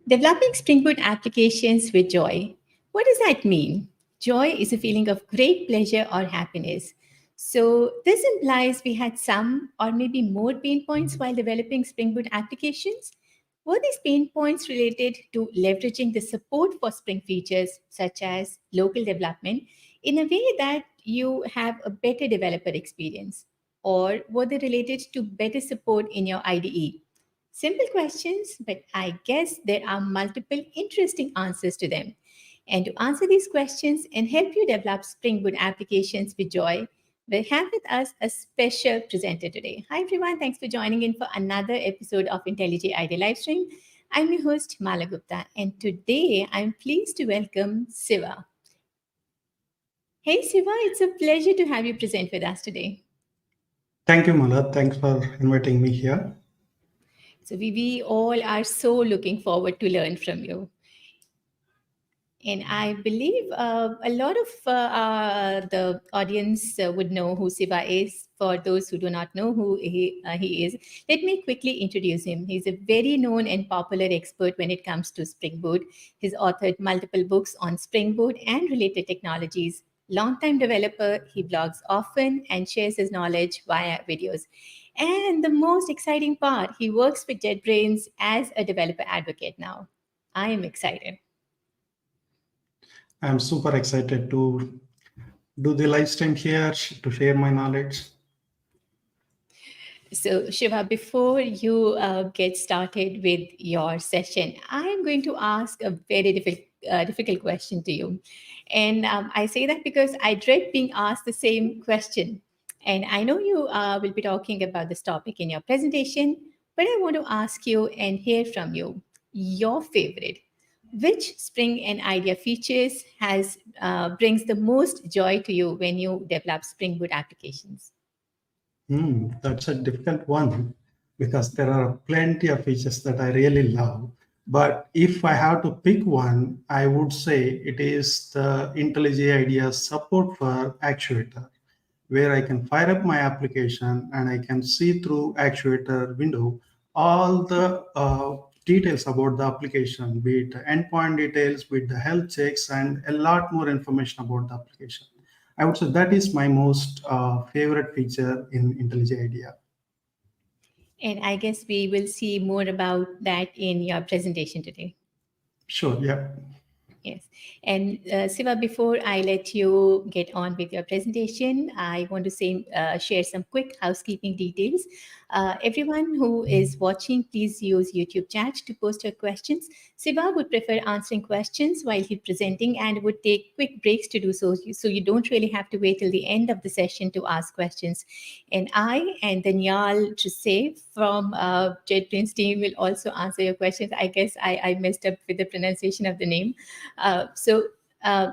Developing Spring Boot applications with joy. What does that mean? Joy is a feeling of great pleasure or happiness. So, this implies we had some or maybe more pain points while developing Spring Boot applications. Were these pain points related to leveraging the support for Spring features, such as local development, in a way that you have a better developer experience? Or were they related to better support in your IDE? Simple questions, but I guess there are multiple interesting answers to them. And to answer these questions and help you develop Spring Boot applications with joy, we have with us a special presenter today. Hi, everyone. Thanks for joining in for another episode of IntelliJ IDEA Livestream. I'm your host, Mala Gupta, and today I'm pleased to welcome Siva. Hey, Siva, it's a pleasure to have you present with us today. Thank you, Mala. Thanks for inviting me here. So, we all are so looking forward to learn from you. And I believe a lot of the audience would know who Siva is. For those who do not know who he is, let me quickly introduce him. He's a very known and popular expert when it comes to Spring Boot. He's authored multiple books on Spring Boot and related technologies. Longtime developer, he blogs often and shares his knowledge via videos. And the most exciting part, he works with JetBrains as a developer advocate now. I am excited. I'm super excited to do the live stream here to share my knowledge. So, Shiva, before you get started with your session, I'm going to ask a very difficult question to you. And I say that because I dread being asked the same question. And I know you will be talking about this topic in your presentation, but I want to ask you and hear from you your favorite. Which Spring and IDEA features has brings the most joy to you when you develop Spring Boot applications? That's a difficult one because there are plenty of features that I really love. But if I have to pick one, I would say it is the IntelliJ IDEA support for Actuator, where I can fire up my application and I can see through Actuator window all the details about the application, be it endpoint details, be it the health checks, and a lot more information about the application. I would say that is my most favorite feature in IntelliJ IDEA. And I guess we will see more about that in your presentation today. Sure, yeah. Yes. And Siva, before I let you get on with your presentation, I want to share some quick housekeeping details. Everyone who is watching, please use YouTube chat to post your questions. Siva would prefer answering questions while he's presenting and would take quick breaks to do so. So you don't really have to wait till the end of the session to ask questions. And I and Danielle Trisse from JetBrains team will also answer your questions. I guess I messed up with the pronunciation of the name.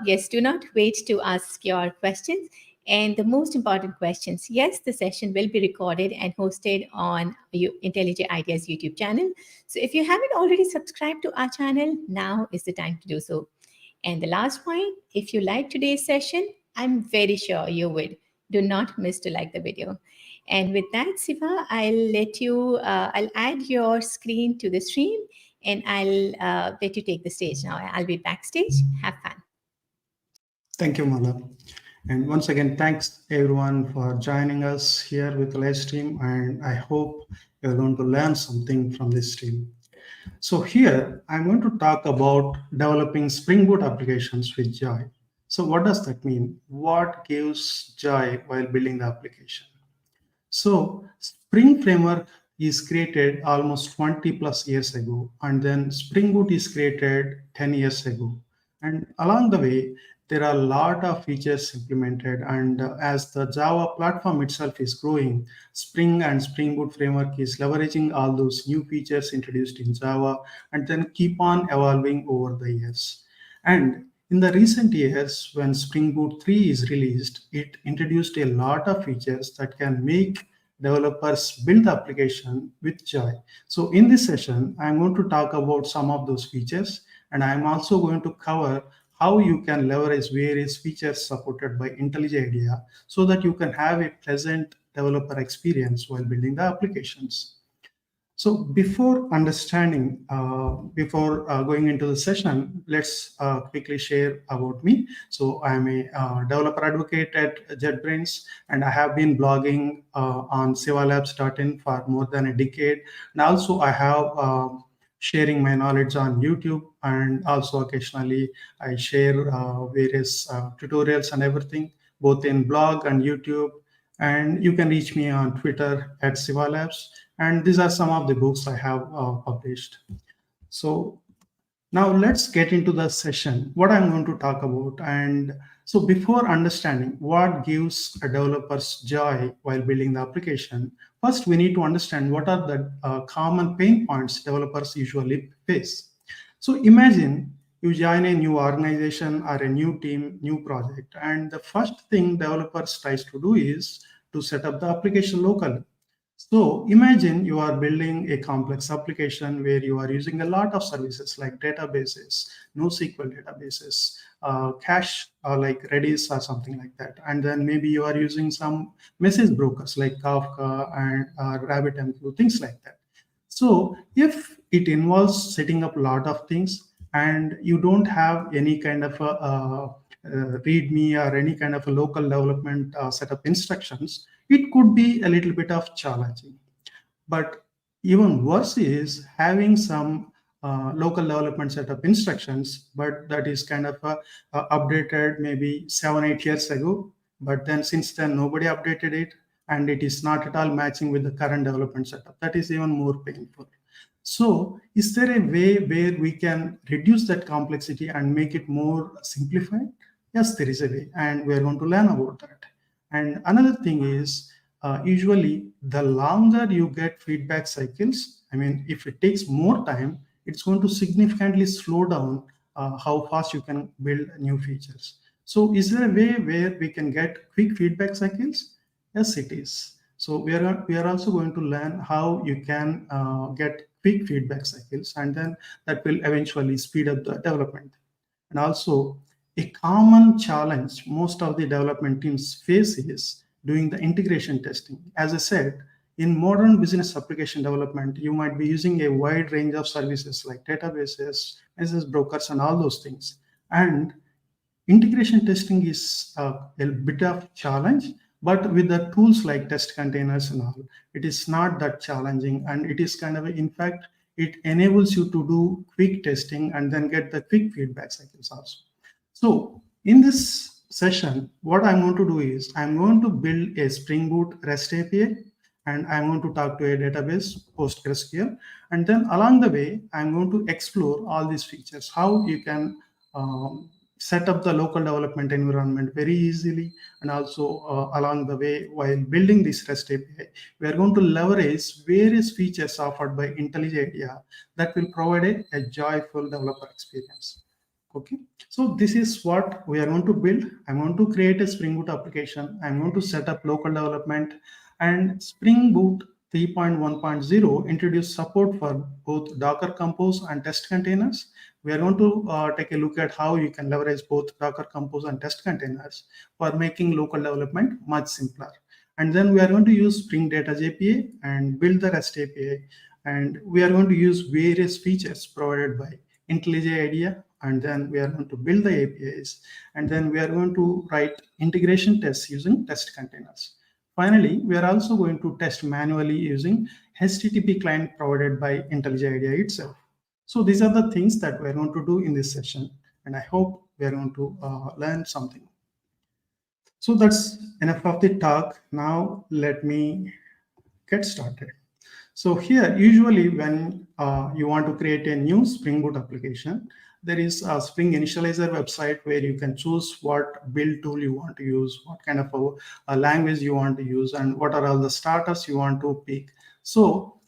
Yes, do not wait to ask your questions. And the most important questions, yes, the session will be recorded and hosted on IntelliJ IDEA's YouTube channel. So if you haven't already subscribed to our channel, now is the time to do so. And the last point, if you like today's session, I'm very sure you would. Do not miss to like the video. And with that, Siva, I'll add your screen to the stream and I'll let you take the stage now. I'll be backstage. Have fun. Thank you, Mala. And once again, thanks everyone for joining us here with the live stream. And I hope you're going to learn something from this stream. So here, I'm going to talk about developing Spring Boot applications with joy. So what does that mean? What gives joy while building the application? So Spring Framework is created almost 20 plus years ago, and then Spring Boot is created 10 years ago. And along the way, there are a lot of features implemented, and as the Java platform itself is growing, Spring and Spring Boot framework is leveraging all those new features introduced in Java and then keep on evolving over the years. And in the recent years, when Spring Boot 3 is released, it introduced a lot of features that can make developers build the application with joy. So in this session, I'm going to talk about some of those features, and I'm also going to cover how you can leverage various features supported by IntelliJ IDEA so that you can have a pleasant developer experience while building the applications. So before understanding, before going into the session, let's quickly share about me. So I'm a developer advocate at JetBrains, and I have been blogging on sivalabs.in for more than a decade. And also I have sharing my knowledge on YouTube, and also occasionally I share various tutorials and everything, both in blog and YouTube. And you can reach me on Twitter at sivalabs, and these are some of the books I have published. So now let's get into the session, what I'm going to talk about. And so before understanding what gives a developers joy while building the application, first we need to understand what are the common pain points developers usually face. So imagine you join a new organization or a new team, new project, and the first thing developers tries to do is to set up the application locally. So imagine you are building a complex application where you are using a lot of services like databases, NoSQL databases, cache like Redis or something like that. And then maybe you are using some message brokers like Kafka and RabbitMQ, things like that. So if it involves setting up a lot of things and you don't have any kind of README or any kind of a local development setup instructions, it could be a little bit of challenging. But even worse is having some local development setup instructions, but that is kind of updated maybe 7, 8 years ago. But then since then, nobody updated it, and it is not at all matching with the current development setup. That is even more painful. So, is there a way where we can reduce that complexity and make it more simplified? Yes, there is a way, and we are going to learn about that. And another thing is, usually the longer you get feedback cycles, I mean, if it takes more time, it's going to significantly slow down how fast you can build new features. So, is there a way where we can get quick feedback cycles? Yes, it is. So we are also going to learn how you can get quick feedback cycles, and then that will eventually speed up the development. And also, a common challenge most of the development teams face is doing the integration testing. As I said, in modern business application development, you might be using a wide range of services like databases, message brokers, and all those things. And integration testing is a bit of challenge, but with the tools like test containers and all, it is not that challenging, and it is kind of in fact it enables you to do quick testing and then get the quick feedback cycles also. So in this session, what I'm going to do is I'm going to build a Spring Boot REST API, and I'm going to talk to a database, PostgreSQL, and then along the way, I'm going to explore all these features, how you can set up the local development environment very easily. And also along the way, while building this REST API, we are going to leverage various features offered by IntelliJ IDEA that will provide a joyful developer experience. Okay, so this is what we are going to build. I'm going to create a Spring Boot application. I'm going to set up local development, and Spring Boot 3.1.0 introduce support for both Docker Compose and test containers. We are going to take a look at how you can leverage both Docker Compose and test containers for making local development much simpler. And then we are going to use Spring Data JPA and build the REST API. And we are going to use various features provided by IntelliJ IDEA, and then we are going to build the APIs, and then we are going to write integration tests using test containers. Finally, we are also going to test manually using HTTP client provided by IntelliJ IDEA itself. So these are the things that we're going to do in this session, and I hope we're going to learn something. So that's enough of the talk. Now let me get started. So here, usually when you want to create a new Spring Boot application, there is a Spring Initializer website where you can choose what build tool you want to use, what kind of a language you want to use, and what are all the starters you want to pick. So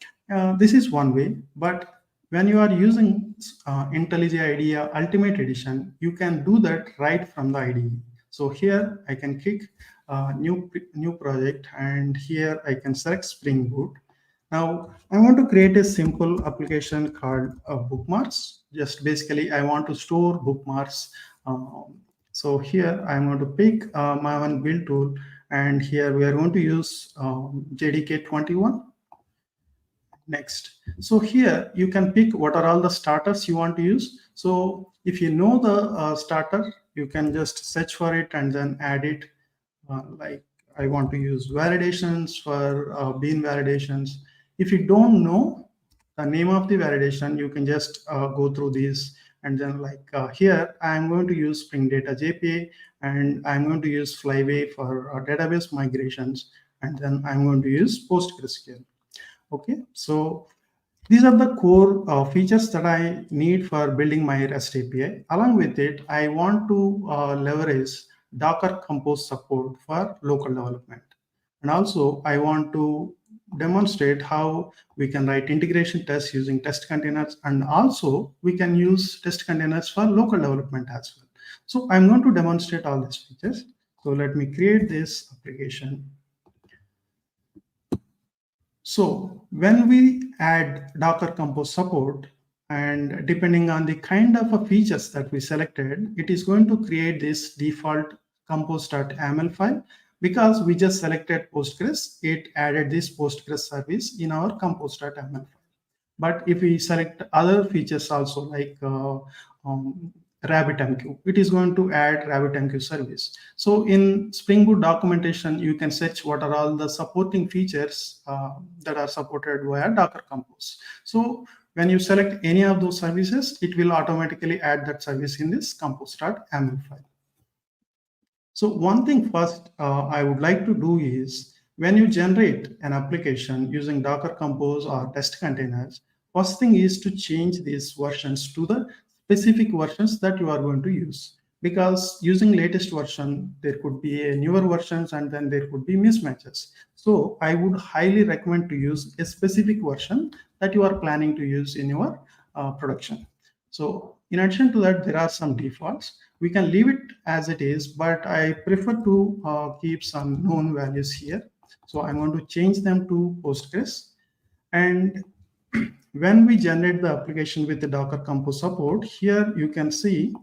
this is one way, but when you are using IntelliJ IDEA Ultimate Edition, you can do that right from the IDE. So here I can click new project, and here I can select Spring Boot. Now, I want to create a simple application called bookmarks. Just basically, I want to store bookmarks. So here I'm going to pick my one build tool, and here we are going to use JDK 21. next. So here you can pick what are all the starters you want to use. So if you know the starter, you can just search for it and then add it. Like I want to use validations for bean validations. If you don't know the name of the validation, you can just go through these. And then like here, I'm going to use Spring Data JPA, and I'm going to use Flyway for database migrations. And then I'm going to use PostgreSQL. Okay, so these are the core features that I need for building my REST API. Along with it, I want to leverage Docker Compose support for local development. And also, I want to demonstrate how we can write integration tests using test containers. And also, we can use test containers for local development as well. So I'm going to demonstrate all these features. So let me create this application. So when we add Docker Compose support, and depending on the kind of features that we selected, it is going to create this default compose.yaml file. Because we just selected Postgres, it added this Postgres service in our compose.yaml file. But if we select other features also like RabbitMQ, it is going to add RabbitMQ service. So in Spring Boot documentation, you can search what are all the supporting features that are supported via Docker Compose. So when you select any of those services, it will automatically add that service in this compose.yaml file. So one thing first I would like to do is when you generate an application using Docker Compose or test containers, first thing is to change these versions to the specific versions that you are going to use. Because using latest version, there could be a newer versions and then there could be mismatches. So I would highly recommend to use a specific version that you are planning to use in your production. So in addition to that, there are some defaults. We can leave it as it is, but I prefer to keep some known values here. So I'm going to change them to Postgres. And when we generate the application with the Docker Compose support, here you can see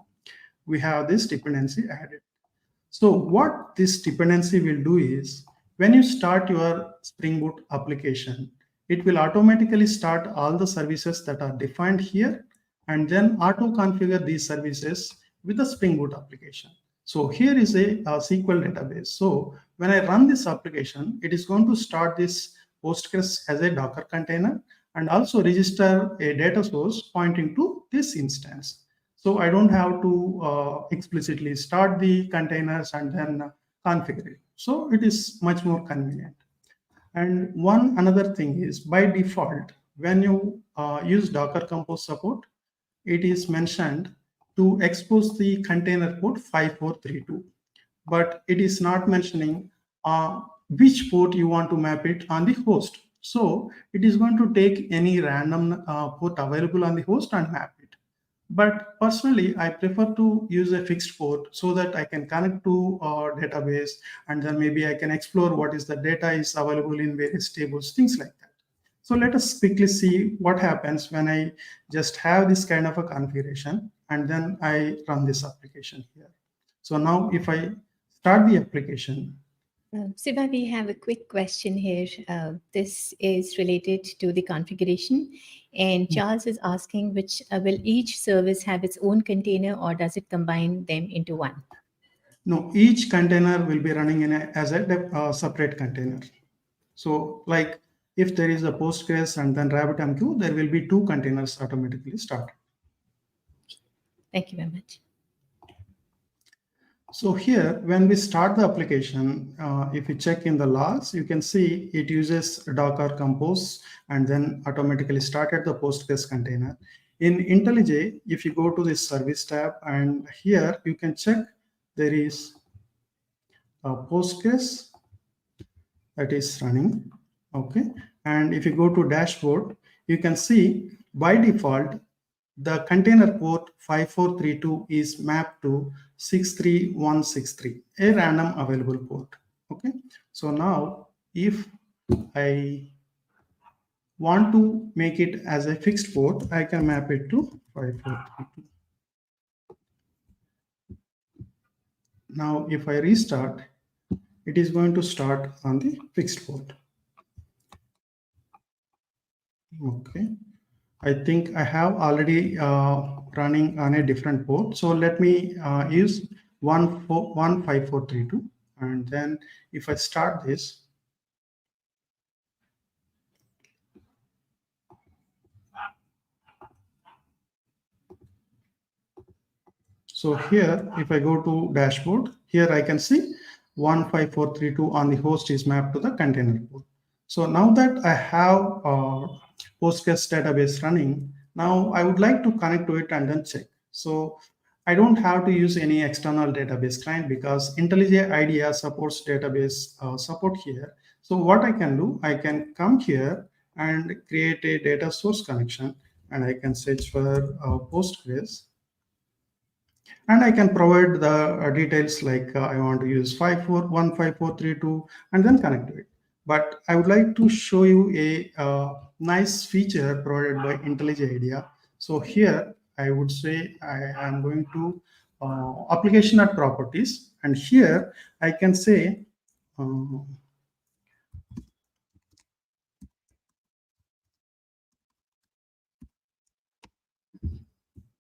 we have this dependency added. So what this dependency will do is when you start your Spring Boot application, it will automatically start all the services that are defined here and then auto configure these services with the Spring Boot application. So here is a SQL database. So when I run this application, it is going to start this Postgres as a Docker container and also register a data source pointing to this instance. So I don't have to explicitly start the containers and then configure it. So it is much more convenient. And one another thing is by default, when you use Docker Compose support, it is mentioned to expose the container port 5432, but it is not mentioning which port you want to map it on the host. So it is going to take any random port available on the host and map it. But personally, I prefer to use a fixed port so that I can connect to our database and then maybe I can explore what is the data is available in various tables, things like that. So let us quickly see what happens when I just have this kind of a configuration and then I run this application here. So now if I start the application. Siva, we have a quick question here. This is related to the configuration. And Charles is asking, which will each service have its own container or does it combine them into one? No, each container will be running as a separate container. So like if there is a Postgres and then RabbitMQ, there will be two containers automatically started. Thank you very much. So here, when we start the application, if you check in the logs, you can see it uses Docker Compose and then automatically started the Postgres container. In IntelliJ, if you go to this service tab and here you can check there is a Postgres that is running. Okay. And if you go to dashboard, you can see by default, the container port 5432 is mapped to 63163, a random available port. Okay. So now if I want to make it as a fixed port, I can map it to 5432. Now if I restart, it is going to start on the fixed port. Okay. I think I have already running on a different port. So let me use 15432. And then if I start this, so here, if I go to dashboard, here I can see 15432 on the host is mapped to the container port. So now that I have Postgres database running, now I would like to connect to it and then check. So I don't have to use any external database client because IntelliJ IDEA supports database support here. So what I can do, I can come here and create a data source connection, and I can search for Postgres, and I can provide the details like I want to use 5415432 and then connect to it. But I would like to show you a nice feature provided by IntelliJ IDEA. So here I would say I am going to application at properties, and here I can say uh,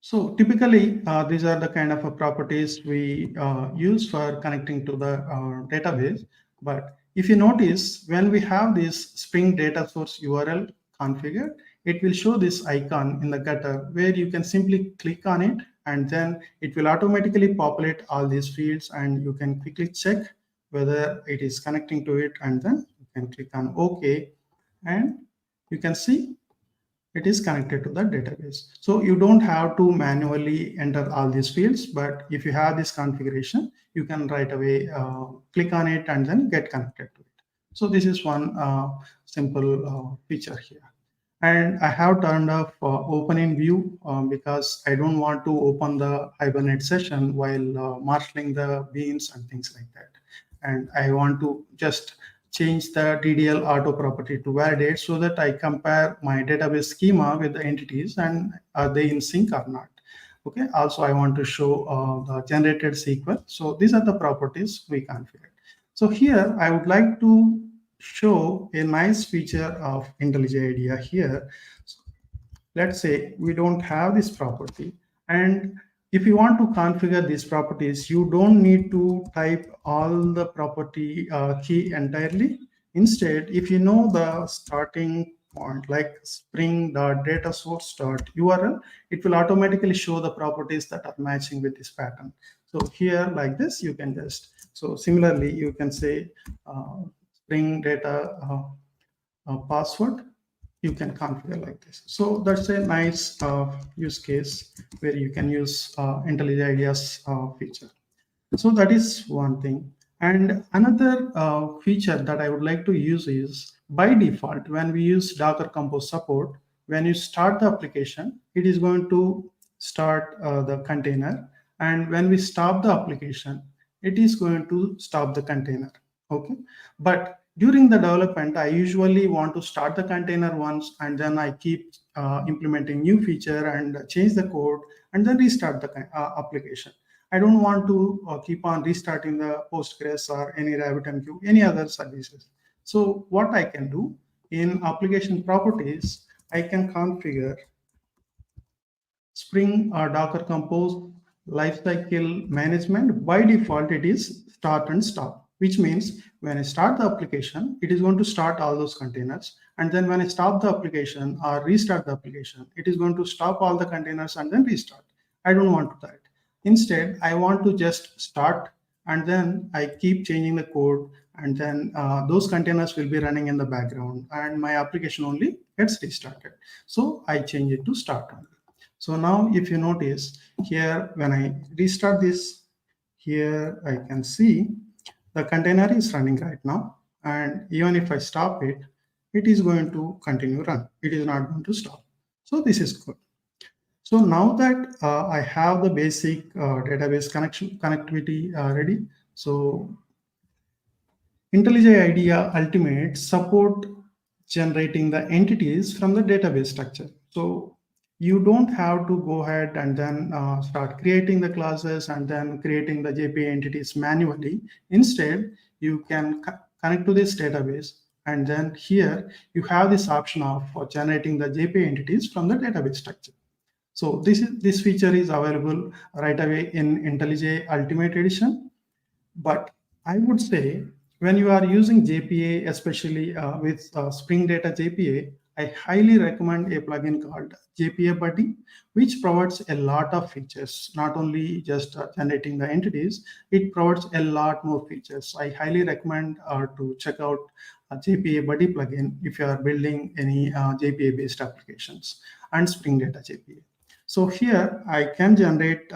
so typically, these are the kind of properties we use for connecting to the database. But if you notice, when we have this Spring data source URL configured, it will show this icon in the gutter where you can simply click on it, and then it will automatically populate all these fields, and you can quickly check whether it is connecting to it, and then you can click on OK, and you can see it is connected to the database. So you don't have to manually enter all these fields, but if you have this configuration, you can right away click on it and then get connected to it. So this is one simple feature here. And I have turned off open in view because I don't want to open the Hibernate session while marshalling the beans and things like that. And I want to just change the DDL auto property to validate so that I compare my database schema with the entities and are they in sync or not. Okay. Also, I want to show the generated SQL. So these are the properties we configured. So here I would like to show a nice feature of IntelliJ IDEA here. So let's say we don't have this property, and if you want to configure these properties, you don't need to type all the property key entirely. Instead, if you know the starting point like spring.datasource.url, it will automatically show the properties that are matching with this pattern. So here like this, you can just, so similarly, you can say spring data password, you can configure like this. So that's a nice use case where you can use IntelliJ IDEA's feature. So that is one thing. And another feature that I would like to use is by default, when we use Docker Compose support, when you start the application, it is going to start the container. And when we stop the application, it is going to stop the container. Okay. But during the development, I usually want to start the container once, and then I keep implementing new feature and change the code and then restart the application. I don't want to keep on restarting the Postgres or any RabbitMQ, any other services. So what I can do in application properties, I can configure Spring or Docker Compose lifecycle management. By default, it is start and stop, which means when I start the application, it is going to start all those containers. And then when I stop the application or restart the application, it is going to stop all the containers and then restart. I don't want that. Instead, I want to just start, and then I keep changing the code, and then those containers will be running in the background and my application only gets restarted. So I change it to start only. So now if you notice here, when I restart this, here I can see the container is running right now. And even if I stop it, it is going to continue run. It is not going to stop. So this is good. So now that I have the basic database connectivity ready, so IntelliJ IDEA Ultimate support generating the entities from the database structure. So you don't have to go ahead and then start creating the classes and then creating the JPA entities manually. Instead, you can connect to this database, And then here you have this option of generating the JPA entities from the database structure. So this feature is available right away in IntelliJ Ultimate Edition. But I would say when you are using JPA, especially with Spring Data JPA, I highly recommend a plugin called JPA Buddy, which provides a lot of features, not only just generating the entities, it provides a lot more features. I highly recommend to check out JPA Buddy plugin if you are building any JPA based applications and Spring Data JPA. So here I can generate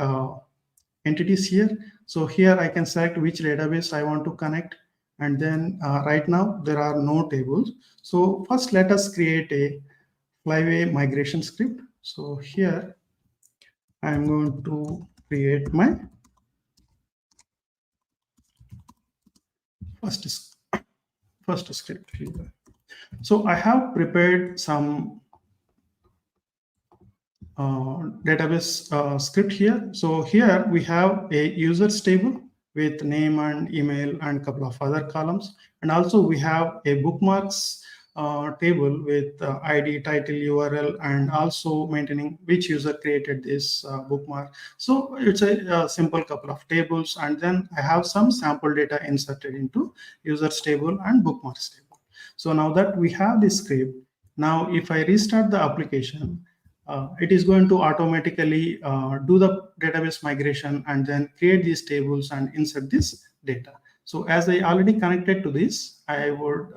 entities here. So here I can select which database I want to connect. And then right now there are no tables. So first let us create a flyway migration script. So here I'm going to create my first script here. So I have prepared some database script here. So here we have a users table with name and email and a couple of other columns. And also we have a bookmarks table with ID, title, URL, and also maintaining which user created this bookmark. So it's a simple couple of tables. And then I have some sample data inserted into users table and bookmarks table. So now that we have this script, now if I restart the application, it is going to automatically do the database migration and then create these tables and insert this data. So as I already connected to this, I would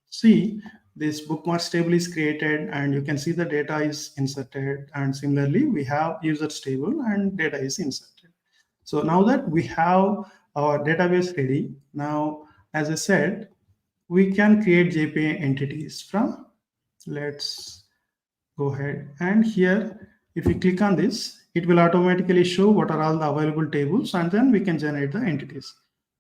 see this bookmarks table is created and you can see the data is inserted, and similarly we have users table and data is inserted. So now that we have our database ready, now as I said, we can create JPA entities from, let's go ahead, and here if you click on this, it will automatically show what are all the available tables, and then we can generate the entities.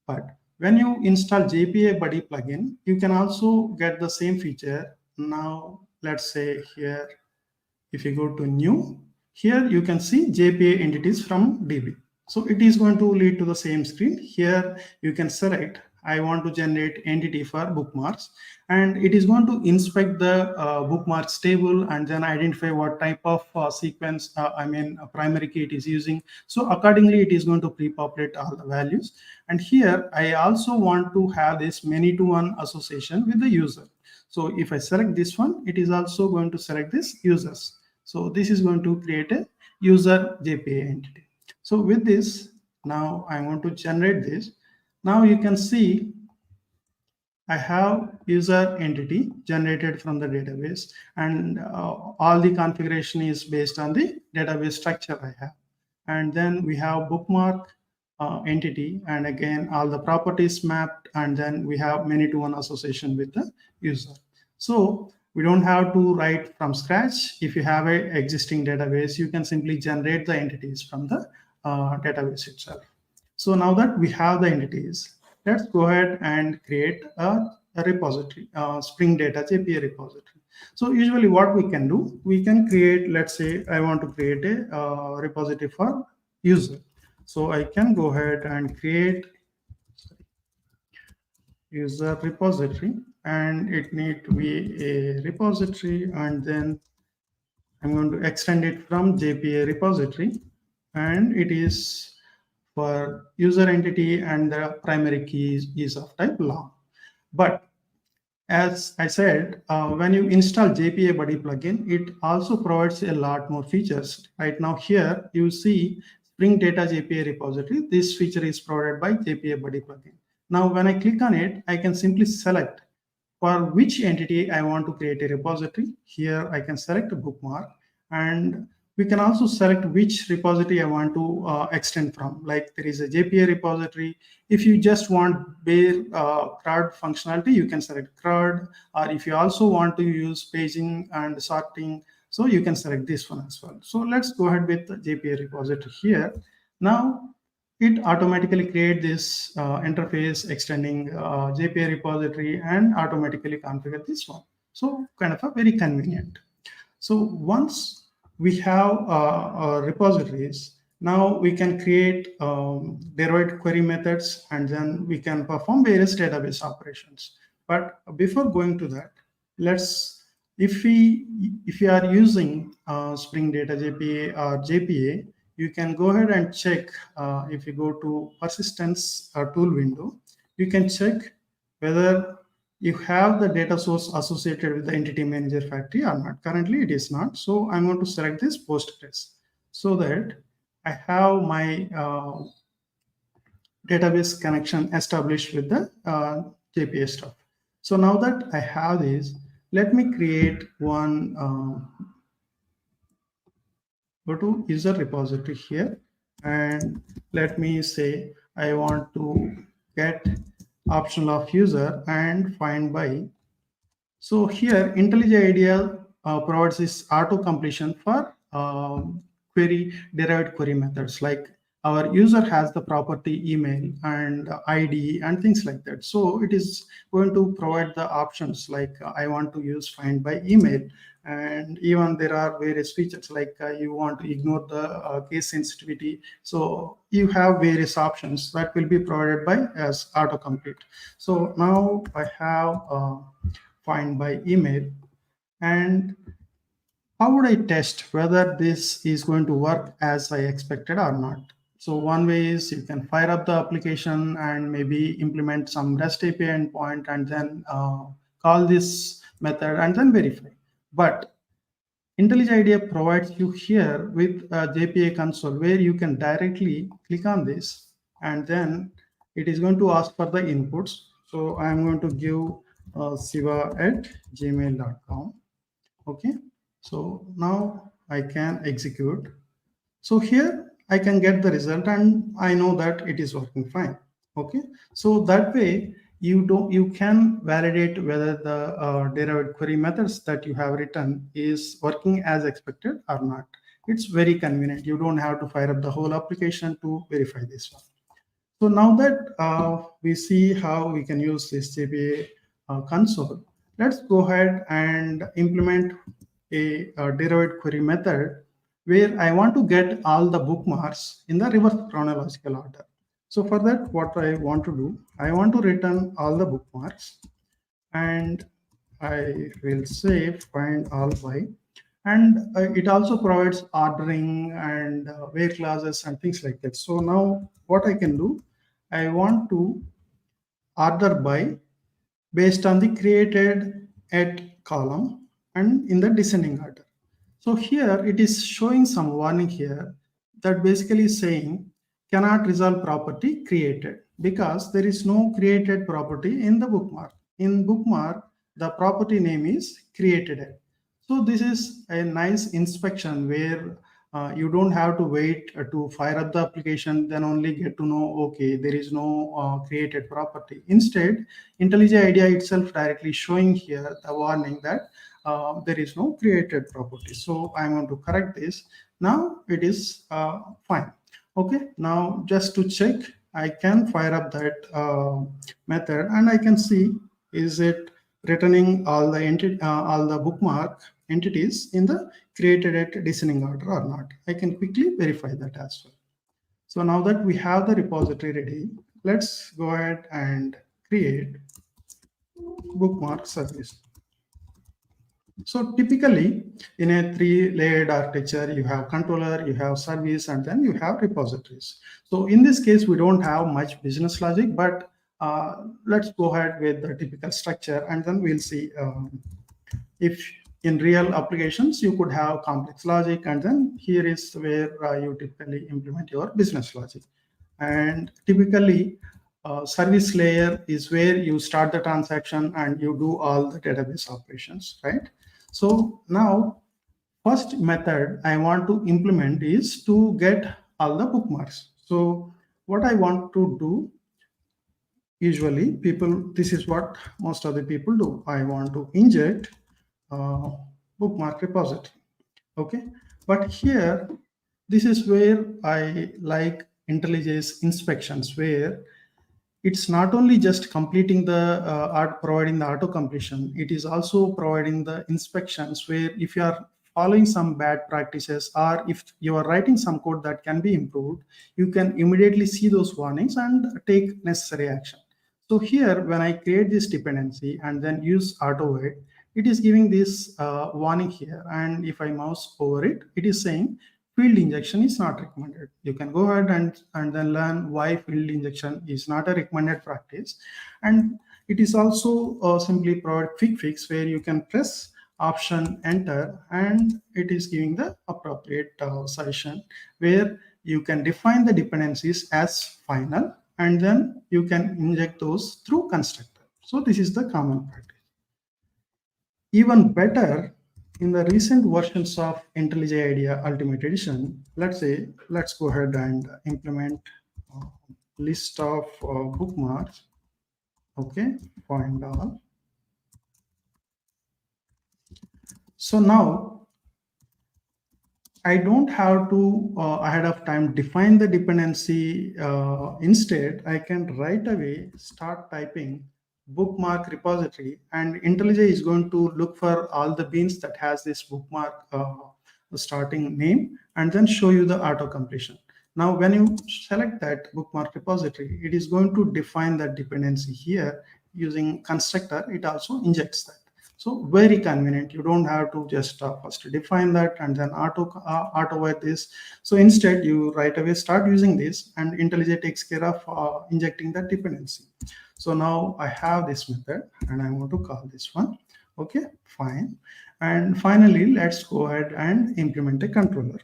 But when you install JPA Buddy plugin, you can also get the same feature. Now let's say here, if you go to new, here you can see JPA entities from DB. So it is going to lead to the same screen. Here you can select, I want to generate entity for bookmarks, and it is going to inspect the bookmarks table and then identify what type of sequence, primary key it is using. So accordingly, it is going to pre-populate all the values. And here I also want to have this many-to-one association with the user. So if I select this one, it is also going to select this users. So this is going to create a user JPA entity. So with this, now I want to generate this. Now you can see I have user entity generated from the database, and all the configuration is based on the database structure I have. And then we have bookmark entity, and again all the properties mapped, and then we have many-to-one association with the user. So we don't have to write from scratch. If you have an existing database, you can simply generate the entities from the database itself. So now that we have the entities, let's go ahead and create a repository, Spring Data JPA repository. So usually what we can do, we can create, let's say I want to create a repository for user. So I can go ahead and create user repository, and it need to be a repository, and then I'm going to extend it from JPA repository, and it is for user entity, and the primary key is of type long. But as I said, when you install JPA Buddy plugin, it also provides a lot more features. Right now here you see Spring Data JPA repository. This feature is provided by JPA Buddy plugin. Now when I click on it, I can simply select for which entity I want to create a repository. Here I can select a bookmark, and we can also select which repository I want to extend from. Like there is a JPA repository. If you just want bare CRUD functionality, you can select CRUD. Or if you also want to use paging and sorting, so you can select this one as well. So let's go ahead with the JPA repository here. Now it automatically create this interface extending JPA repository and automatically configure this one. So kind of a very convenient. So once we have repositories, now we can create derived query methods, and then we can perform various database operations. But before going to that, if we are using Spring Data JPA or JPA, you can go ahead and check. If you go to persistence tool window, you can check whether you have the data source associated with the entity manager factory or not. Currently, it is not. So I'm going to select this Postgres so that I have my database connection established with the JPA stuff. So now that I have this, let me create one, go to user repository here, and let me say I want to get optional of user and find by. So here IntelliJ IDEA provides this auto completion for query derived query methods, like our user has the property email and ID and things like that. So it is going to provide the options like I want to use find by email, and even there are various features like you want to ignore the case sensitivity. So you have various options that will be provided by as autocomplete. So now I have find by email, and how would I test whether this is going to work as I expected or not? So one way is you can fire up the application and maybe implement some REST API endpoint and then call this method and then verify. But IntelliJ IDEA provides you here with a JPA console where you can directly click on this, and then it is going to ask for the inputs. So I'm going to give siva@gmail.com. Okay, so now I can execute. So here I can get the result and I know that it is working fine. Okay, so that way you can validate whether the derived query methods that you have written is working as expected or not. It's very convenient. You don't have to fire up the whole application to verify this one. So now that we see how we can use this JPA console, let's go ahead and implement a derived query method where I want to get all the bookmarks in the reverse chronological order. So for that, what I want to do, I want to return all the bookmarks, and I will say find all by, and it also provides ordering and where clauses and things like that. So now what I can do, I want to order by based on the created at column and in the descending order. So here it is showing some warning here that basically saying cannot resolve property created because there is no created property in the bookmark. In bookmark, the property name is created at. So this is a nice inspection where you don't have to wait to fire up the application, then only get to know, okay, there is no created property. Instead, IntelliJ IDEA itself directly showing here the warning that there is no created property. So I'm going to correct this. Now it is fine. Okay, now just to check, I can fire up that method and I can see is it returning all the bookmark entities in the created at descending order or not. I can quickly verify that as well. So now that we have the repository ready, let's go ahead and create bookmark service. So typically in a 3-layered architecture, you have controller, you have service, and then you have repositories. So in this case, we don't have much business logic, but let's go ahead with the typical structure, and then we'll see if in real applications, you could have complex logic, and then here is where you typically implement your business logic. And typically, service layer is where you start the transaction and you do all the database operations, right? So now, first method I want to implement is to get all the bookmarks. So what I want to do, usually this is what most of the people do. I want to inject bookmark repository. Okay, but here, this is where I like IntelliJ's inspections, where it's not only just completing the providing the auto completion, it is also providing the inspections where if you are following some bad practices or if you are writing some code that can be improved, you can immediately see those warnings and take necessary action. So here, when I create this dependency and then use auto-wait, it is giving this warning here. And if I mouse over it, it is saying field injection is not recommended. You can go ahead and then learn why field injection is not a recommended practice. And it is also simply provide quick fix where you can press option enter and it is giving the appropriate session where you can define the dependencies as final and then you can inject those through constructor. So this is the common practice. Even better, in the recent versions of IntelliJ IDEA Ultimate Edition, let's go ahead and implement a list of bookmarks. Okay, find all. So now I don't have to ahead of time define the dependency. Instead, I can right away start typing bookmark repository and IntelliJ is going to look for all the beans that has this bookmark starting name and then show you the auto completion. Now, when you select that bookmark repository, it is going to define that dependency here using constructor. It also injects that. So very convenient. You don't have to just first define that and then auto-write this. So instead, you right away start using this and IntelliJ takes care of injecting that dependency. So now I have this method and I want to call this one. Okay, fine. And finally, let's go ahead and implement a controller.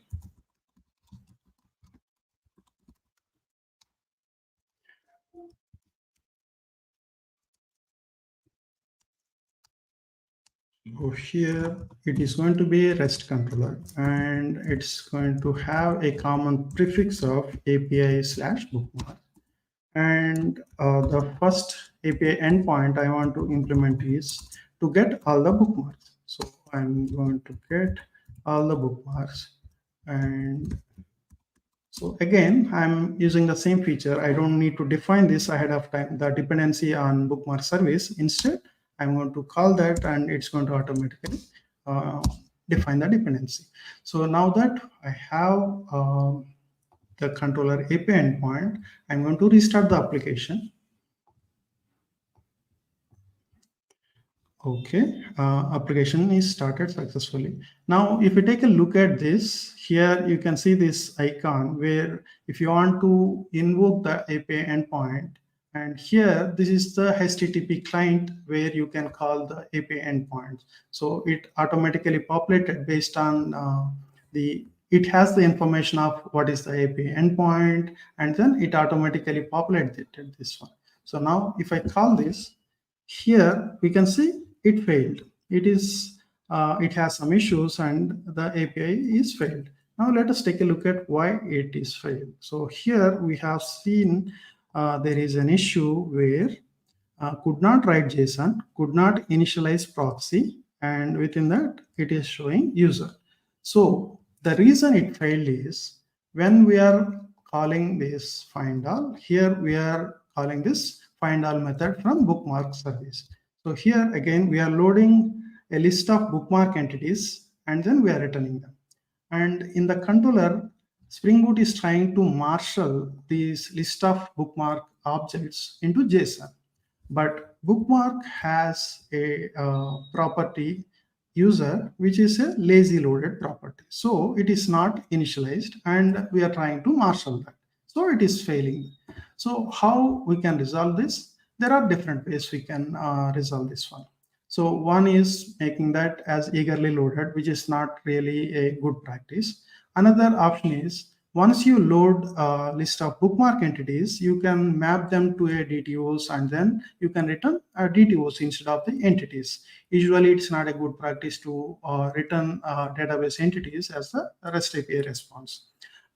So here it is going to be a REST controller and it's going to have a common prefix of API/bookmark. And the first API endpoint I want to implement is to get all the bookmarks. So I'm going to get all the bookmarks. And so again, I'm using the same feature. I don't need to define this ahead of time, the dependency on bookmark service. Instead, I'm going to call that and it's going to automatically define the dependency. So now that I have the controller API endpoint, I'm going to restart the application. Okay, application is started successfully. Now, if you take a look at this, here you can see this icon where if you want to invoke the API endpoint, and here this is the HTTP client where you can call the API endpoint. So it automatically populated based on it has the information of what is the API endpoint, and then it automatically populated this one. So now if I call this, here we can see it failed. It has some issues and the API is failed. Now let us take a look at why it is failed. So here we have seen there is an issue where could not write JSON, could not initialize proxy, and within that it is showing user. So the reason it failed is when we are calling this find all, here we are calling this find all method from bookmark service. So here again, we are loading a list of bookmark entities and then we are returning them. And in the controller, Spring Boot is trying to marshal these list of bookmark objects into JSON. But bookmark has a property user, which is a lazy loaded property. So it is not initialized and we are trying to marshal that. So it is failing. So how we can resolve this? There are different ways we can resolve this one. So one is making that as eagerly loaded, which is not really a good practice. Another option is once you load a list of bookmark entities, you can map them to a DTOs and then you can return DTOs instead of the entities. Usually it's not a good practice to return database entities as a REST API response.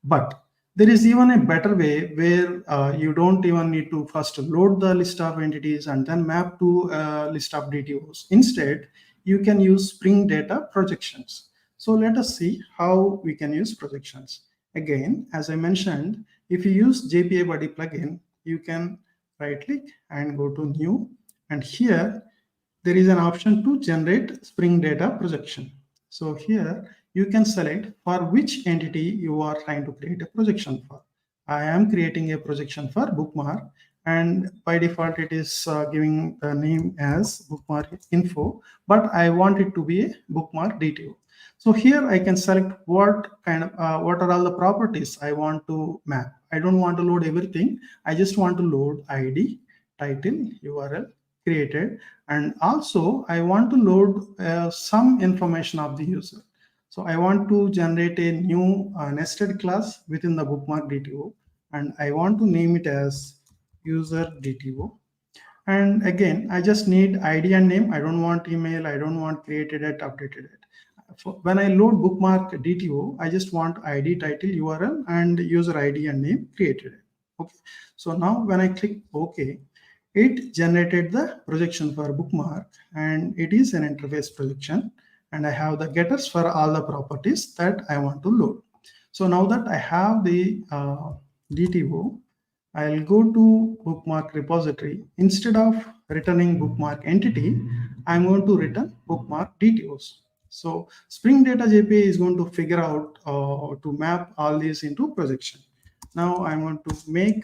But there is even a better way where you don't even need to first load the list of entities and then map to a list of DTOs. Instead, you can use Spring Data projections. So let us see how we can use projections. Again, as I mentioned, if you use JPA Buddy plugin, you can right click and go to new. And here, there is an option to generate Spring Data projection. So here you can select for which entity you are trying to create a projection for. I am creating a projection for bookmark and by default it is giving the name as bookmark info, but I want it to be a bookmark DTO. So here I can select what are all the properties I want to map. I don't want to load everything. I just want to load ID, title, URL, created, and also I want to load some information of the user. So I want to generate a new nested class within the bookmark DTO, and I want to name it as user DTO. And again, I just need ID and name. I don't want email. I don't want created it, updated it. When I load bookmark DTO, I just want ID, title, URL, and user ID and name created it. Okay. So now when I click OK, it generated the projection for bookmark, and it is an interface projection. And I have the getters for all the properties that I want to load. So now that I have the DTO, I'll go to bookmark repository. Instead of returning bookmark entity, I'm going to return bookmark DTOs. So Spring Data JPA is going to figure out to map all these into projection. Now I'm going to make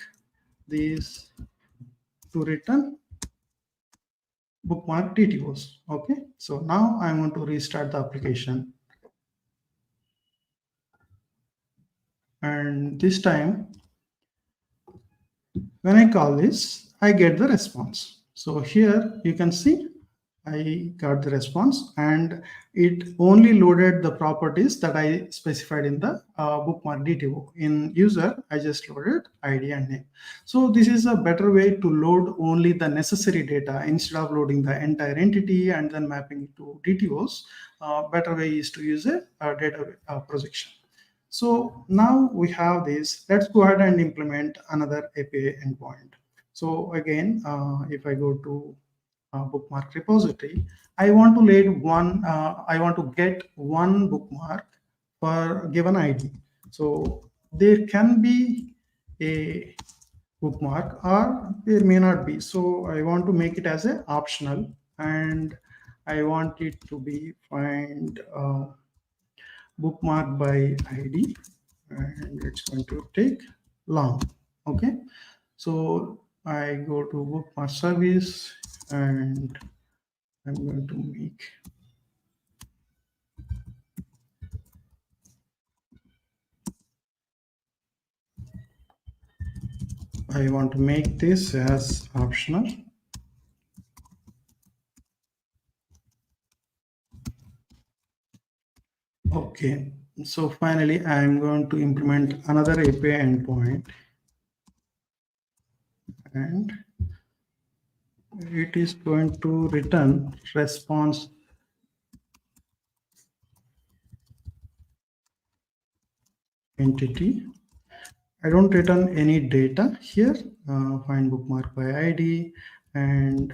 these to return bookmark DTOs. Okay, so now I'm going to restart the application. And this time, when I call this, I get the response. So here you can see I got the response, and it only loaded the properties that I specified in the bookmark DTO. In user, I just loaded ID and name. So this is a better way to load only the necessary data instead of loading the entire entity and then mapping it to DTOs. Better way is to use a data projection. So now we have this. Let's go ahead and implement another API endpoint. So again, if I go to bookmark repository, I want to load one. I want to get one bookmark per given ID. So there can be a bookmark or there may not be. So I want to make it as an optional, and I want it to be find bookmark by ID, and it's going to take long. Okay, so I go to bookmark service, and I'm going to make I want to make this as optional. Okay, so finally I'm going to implement another API endpoint, and it is going to return response entity. I don't return any data here. Find bookmark by ID, and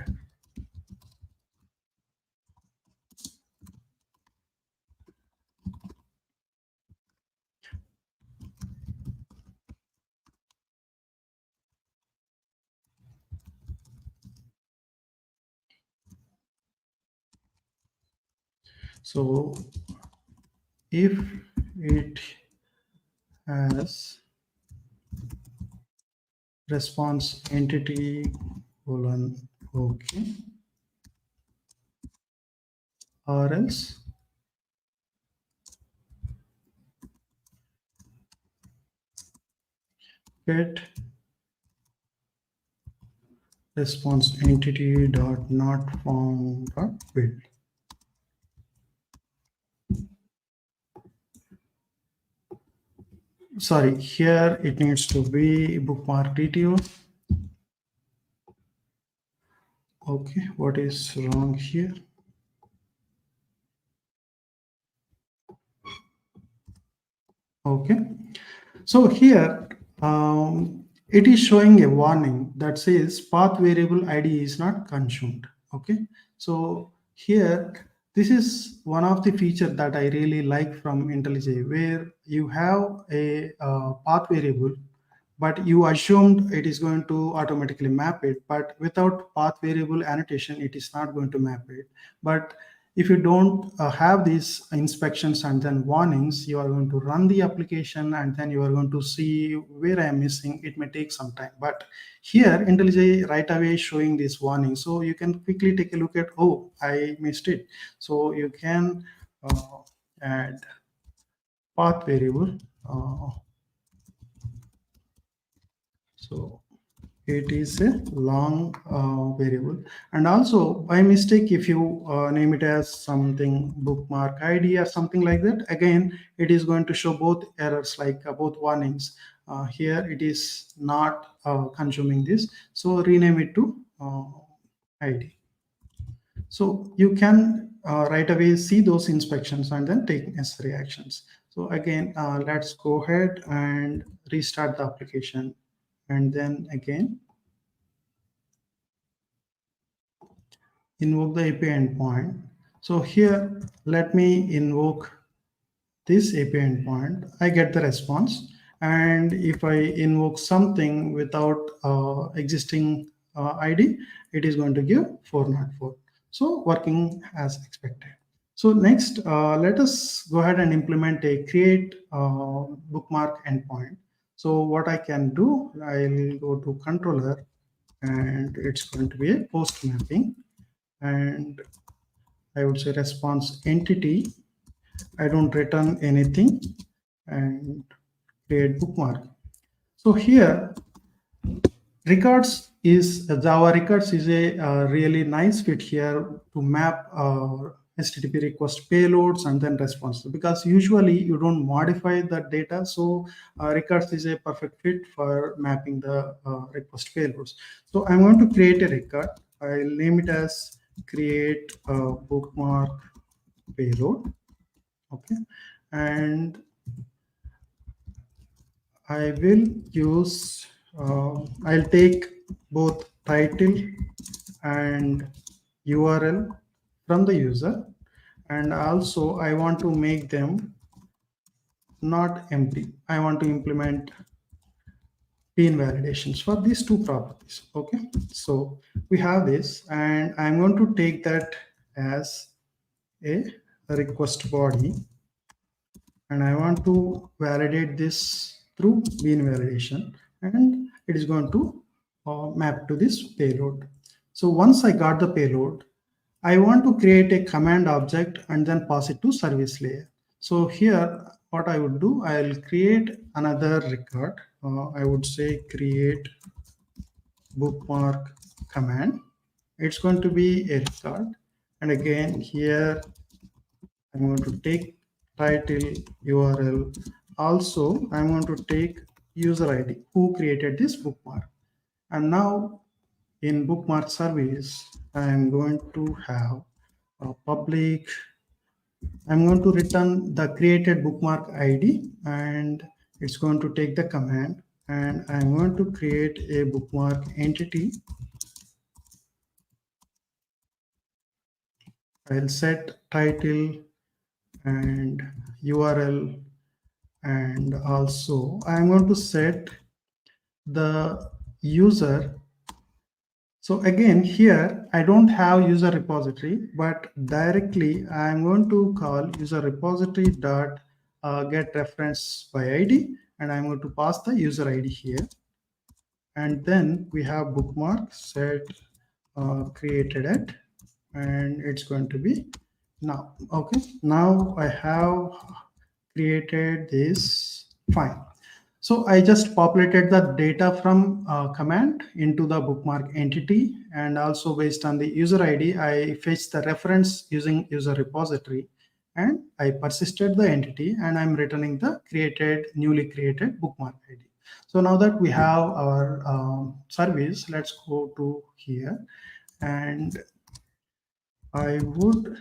so if it has response entity colon okay, or else get response entity dot not found dot build. Sorry, here it needs to be bookmark DTO. Okay, what is wrong here? Okay, so here it is showing a warning that says path variable ID is not consumed. Okay, so here this is one of the features that I really like from IntelliJ, where you have a path variable, but you assumed it is going to automatically map it, but without path variable annotation, it is not going to map it. But if you don't have these inspections and then warnings, you are going to run the application and then you are going to see where I am missing. It may take some time, but here IntelliJ right away is showing this warning, so you can quickly take a look at, oh, I missed it. So you can add path variable. So it is a long variable, and also by mistake if you name it as something bookmark ID or something like that, again it is going to show both errors, like both warnings. Here it is not consuming this, so rename it to ID. So you can right away see those inspections and then take necessary actions. So again, let's go ahead and restart the application, and then again invoke the API endpoint. So here, let me invoke this API endpoint. I get the response. And if I invoke something without existing ID, it is going to give 404. So working as expected. So next, let us go ahead and implement a create bookmark endpoint. So what I can do, I'll go to controller, and it's going to be a post mapping. And I would say response entity. I don't return anything, and create bookmark. So here records is Java records is a really nice fit here to map HTTP request payloads and then response, because usually you don't modify the data. So records is a perfect fit for mapping the request payloads. So I'm going to create a record. I'll name it as create a bookmark payload. Okay, and I will use I'll take both title and URL from the user, and also I want to make them not empty. I want to implement pin validations for these two properties. Okay, so we have this, and I'm going to take that as a request body, and I want to validate this through bean validation, and it is going to map to this payload. So once I got the payload, I want to create a command object and then pass it to service layer. So here, what I would do, I'll create another record. I would say create bookmark command. It's going to be a record. And again, here I'm going to take title, URL. Also, I'm going to take user ID who created this bookmark. And now in bookmark service, I'm going to have a public. I'm going to return the created bookmark ID, and it's going to take the command, and I'm going to create a bookmark entity. I'll set title and URL, and also I'm going to set the user. So again, here I don't have user repository, but directly I'm going to call user repository dot get reference by ID, and I'm going to pass the user ID here. And then we have bookmark set created at, and it's going to be now. Okay, now I have created this. Fine. So I just populated the data from command into the bookmark entity, and also based on the user ID, I fetched the reference using user repository, and I persisted the entity, and I'm returning the newly created bookmark ID. So now that we have our service, let's go to here, and I would,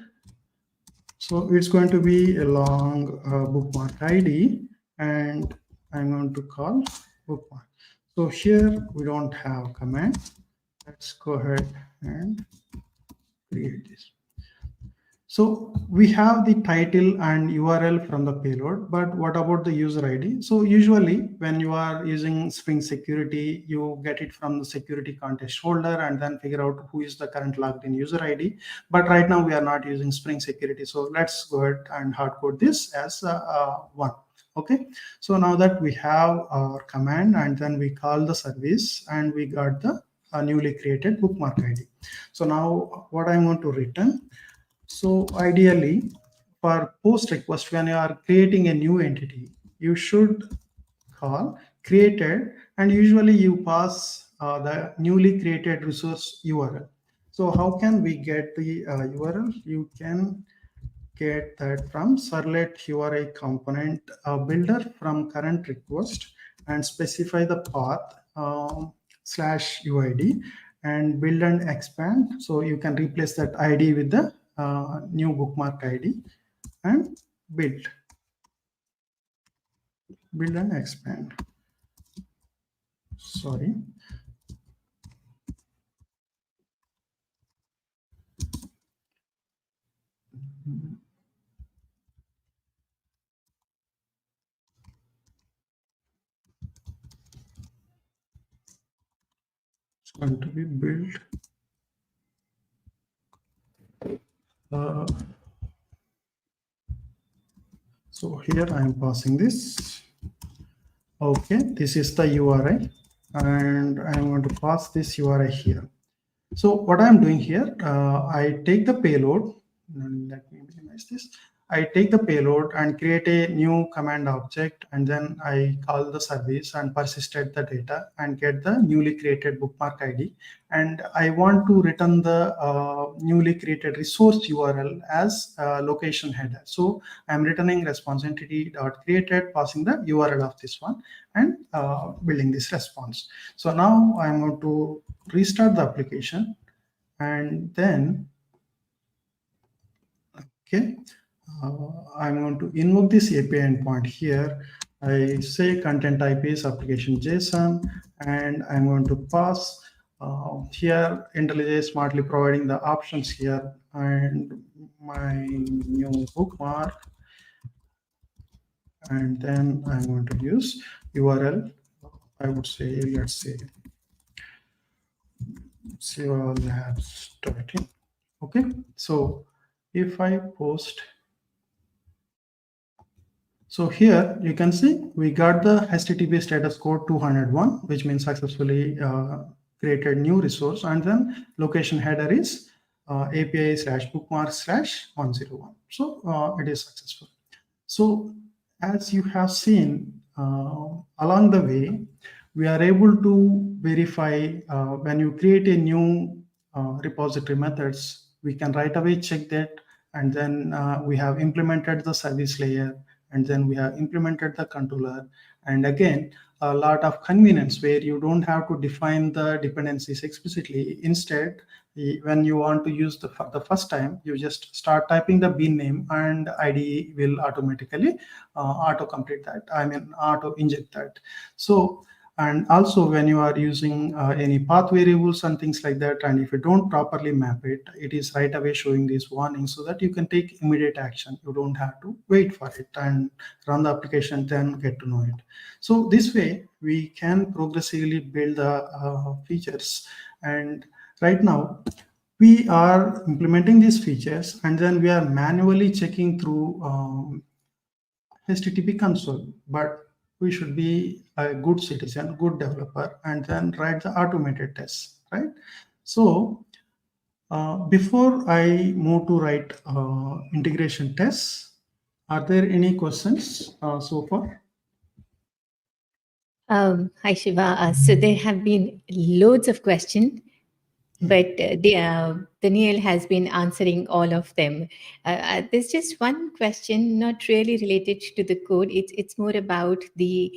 so it's going to be a long bookmark ID, and I'm going to call bookmark. So here we don't have command. Let's go ahead and create this. So we have the title and URL from the payload, but what about the user ID? So usually when you are using Spring Security, you get it from the security context folder and then figure out who is the current logged in user ID. But right now we are not using Spring Security. So let's go ahead and hard code this as one. Okay, so now that we have our command and then we call the service and we got the newly created bookmark ID. So now what I want to return. So ideally, for post request, when you are creating a new entity, you should call created, and usually you pass the newly created resource URL. So how can we get the URL? You can get that from servlet URI component builder from current request and specify the path /UID and build and expand. So you can replace that ID with the new bookmark ID and build and expand. Sorry. It's going to be built. So here I am passing this. Okay, this is the URI, and I want to pass this URI here. So what I'm doing here, I take the payload, and let me minimize this. I take the payload and create a new command object, and then I call the service and persisted the data and get the newly created bookmark ID. And I want to return the newly created resource URL as location header. So I'm returning response entity dot created, passing the URL of this one and building this response. So now I'm going to restart the application and then okay I'm going to invoke this API endpoint here. I say content type is application JSON and I'm going to pass here IntelliJ is smartly providing the options here and my new bookmark, and then I'm going to use URL. I would say let's say Siva Labs 13. Okay, so if I post, so here you can see we got the HTTP status code 201, which means successfully created new resource, and then location header is API /bookmark/101. So it is successful. So as you have seen along the way, we are able to verify when you create a new repository methods, we can right away check that, and then we have implemented the service layer, and then we have implemented the controller, and again a lot of convenience where you don't have to define the dependencies explicitly. Instead, when you want to use the first time, you just start typing the bean name and IDE will automatically auto complete that, I mean auto inject that. So and also when you are using any path variables and things like that, and if you don't properly map it, it is right away showing this warning so that you can take immediate action. You don't have to wait for it and run the application, then get to know it. So this way we can progressively build the features. And right now we are implementing these features and then we are manually checking through HTTP console, but we should be a good citizen, good developer, and then write the automated tests, right? So before I move to write integration tests, are there any questions so far? Hi, Shiva. So there have been loads of questions, but Daniel has been answering all of them. There's just one question, not really related to the code. It's more about the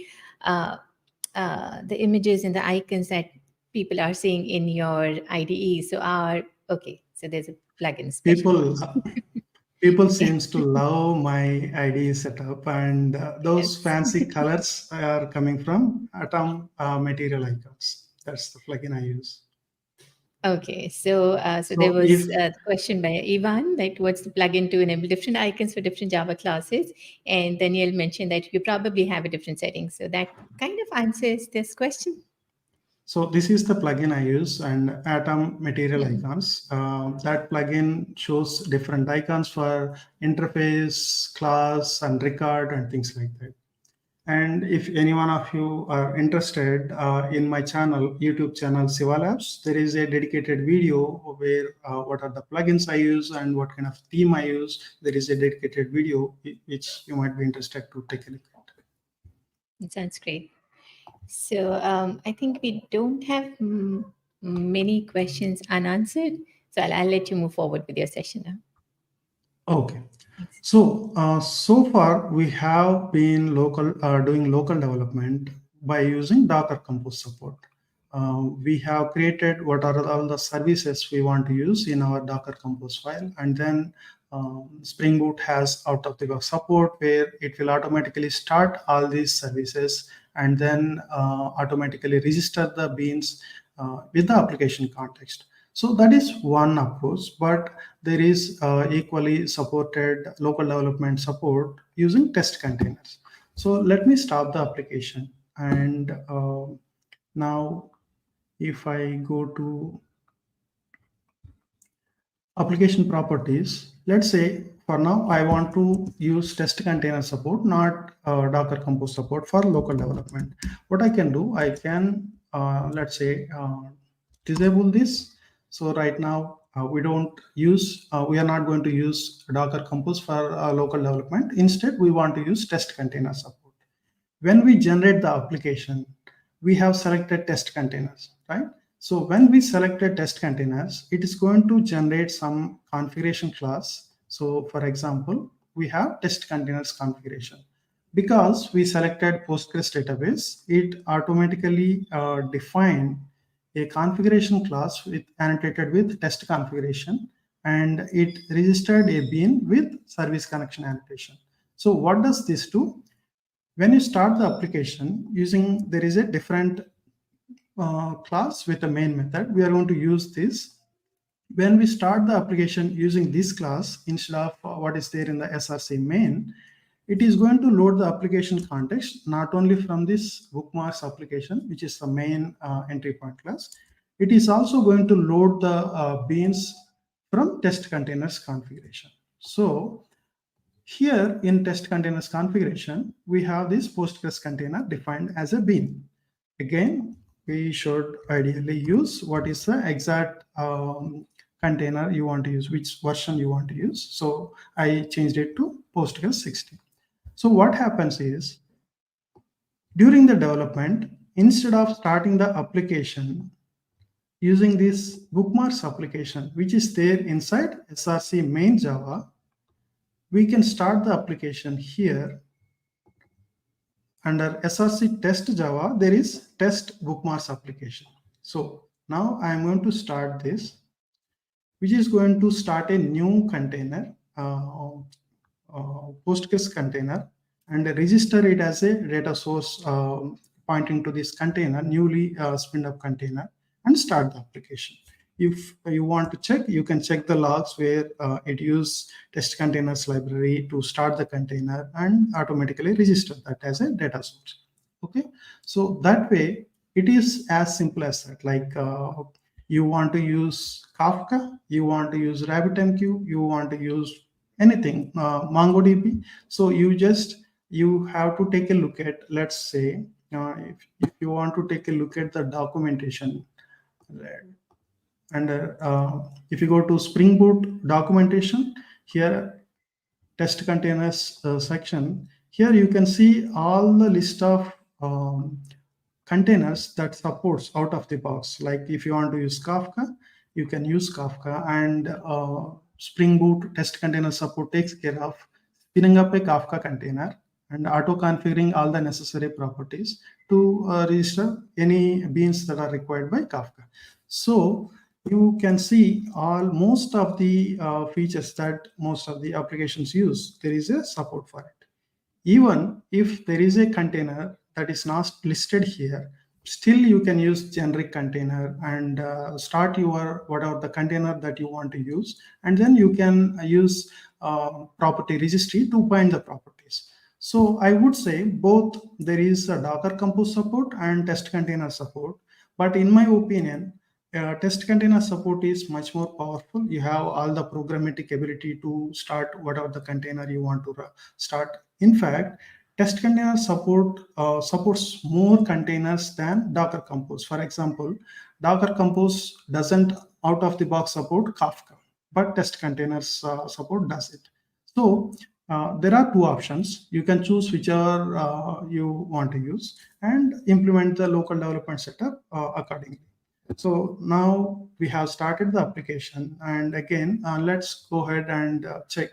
images and the icons that people are seeing in your IDE. So so there's a plugin People, special. people seems to love my IDE setup, and those Yes. fancy colors are coming from Atom material icons. That's the plugin I use. Okay, so there So was if the question by Ivan, that what's the plugin to enable different icons for different Java classes, and Daniel mentioned that you probably have a different setting. So that kind of answers this question. So this is the plugin I use, and Atom Material Mhm. Icons. That plugin shows different icons for interface, class, and record, and things like that. And if any one of you are interested in my channel, YouTube channel Siva Labs, there is a dedicated video where what are the plugins I use and what kind of theme I use. There is a dedicated video which you might be interested to take a look at. That sounds great. So I think we don't have many questions unanswered. So I'll let you move forward with your session now. Okay. Thanks. So far we have been doing local development by using Docker Compose support. We have created what are all the services we want to use in our Docker Compose file, and then Spring Boot has out of the box support where it will automatically start all these services and then automatically register the beans with the application context. So that is one approach, but there is equally supported local development support using test containers. So let me stop the application, and now if I go to application properties, let's say for now I want to use test container support, not Docker Compose support for local development. What I can do, I can let's say disable this. So right now we are not going to use Docker Compose for local development. Instead, we want to use test container support. When we generate the application, we have selected test containers, right? So when we selected test containers, it is going to generate some configuration class. So for example, we have test containers configuration. Because we selected Postgres database, it automatically defined a configuration class with annotated with test configuration, and it registered a bean with service connection annotation. So what does this do? When you start the application using, there is a different class with a main method. We are going to use this. When we start the application using this class instead of what is there in the src main, it is going to load the application context not only from this bookmarks application, which is the main entry point class. It is also going to load the beans from test containers configuration. So here in test containers configuration, we have this Postgres container defined as a bean. Again, we should ideally use what is the exact container you want to use, which version you want to use. So I changed it to Postgres 16. So what happens is, during the development, instead of starting the application using this bookmarks application, which is there inside src main Java, we can start the application here. Under src test Java, there is test bookmarks application. So now I am going to start this, which is going to start a new container, Postgres container, and register it as a data source pointing to this container, newly spinned up container, and start the application. If you want to check, you can check the logs where it use test containers library to start the container and automatically register that as a data source. Okay, so that way it is as simple as that. Like you want to use Kafka, you want to use RabbitMQ, you want to use anything, MongoDB. So you have to take a look at, let's say, if you want to take a look at the documentation, and if you go to Spring Boot documentation, here test containers section, here you can see all the list of containers that supports out of the box. Like if you want to use Kafka, you can use Kafka, and Spring Boot test container support takes care of spinning up a Kafka container and auto configuring all the necessary properties to register any beans that are required by Kafka. So you can see most of the features that most of the applications use, there is a support for it. Even if there is a container that is not listed here, still you can use generic container and start your whatever the container that you want to use, and then you can use property registry to bind the properties. So I would say both there is a Docker Compose support and test container support, but in my opinion, test container support is much more powerful. You have all the programmatic ability to start whatever the container you want to start. In fact, test container support supports more containers than Docker Compose. For example, Docker Compose doesn't out of the box support Kafka, but test containers support does it. So there are two options. You can choose whichever you want to use and implement the local development setup accordingly. So now we have started the application, and again, let's go ahead and check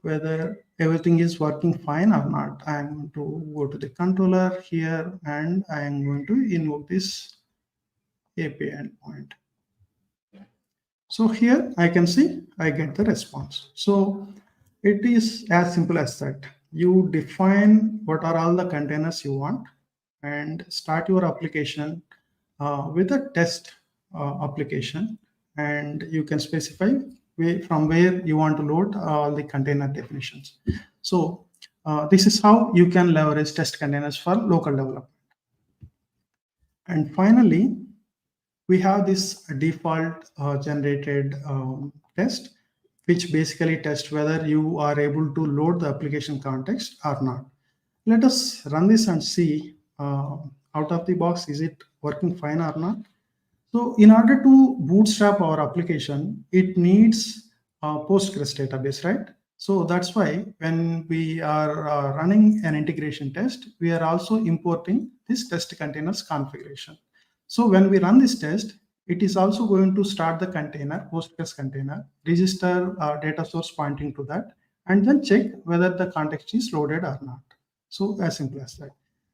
whether everything is working fine or not. I'm going to go to the controller here, and I am going to invoke this API endpoint. So here I can see I get the response. So it is as simple as that. You define what are all the containers you want and start your application with a test application, and you can specify from where you want to load all the container definitions. So this is how you can leverage test containers for local development. And finally, we have this default generated test, which basically tests whether you are able to load the application context or not. Let us run this and see out of the box, is it working fine or not? So in order to bootstrap our application, it needs a Postgres database, right? So that's why when we are running an integration test, we are also importing this test containers configuration. So when we run this test, it is also going to start the container, Postgres container, register data source pointing to that, and then check whether the context is loaded or not. So as simple as that.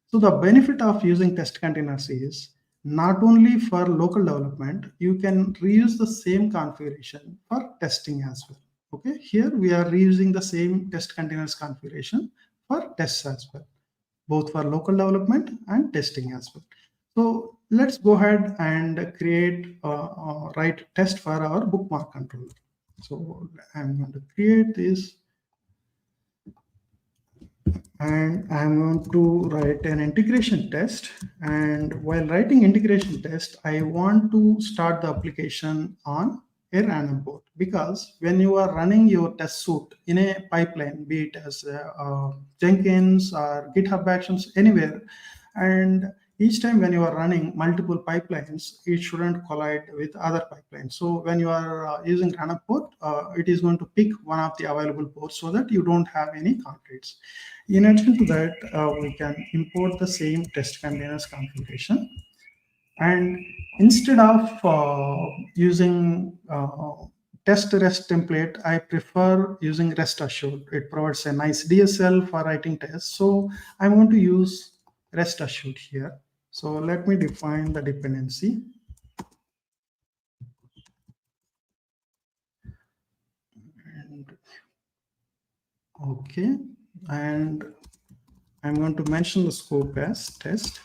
So the benefit of using test containers is not only for local development, you can reuse the same configuration for testing as well. Okay, here we are reusing the same test containers configuration for tests as well, both for local development and testing as well. So let's go ahead and create write test for our bookmark controller. So I'm going to create this, and I'm going to write an integration test. And while writing integration test, I want to start the application on a random port, because when you are running your test suite in a pipeline, be it as Jenkins or GitHub Actions, anywhere, and each time when you are running multiple pipelines, it shouldn't collide with other pipelines. So when you are using random port, it is going to pick one of the available ports so that you don't have any conflicts. In addition to that, we can import the same test containers configuration. And instead of using test REST template, I prefer using REST assured. It provides a nice DSL for writing tests. So I'm going to use REST assured here. So let me define the dependency. And okay, and I'm going to mention the scope as test.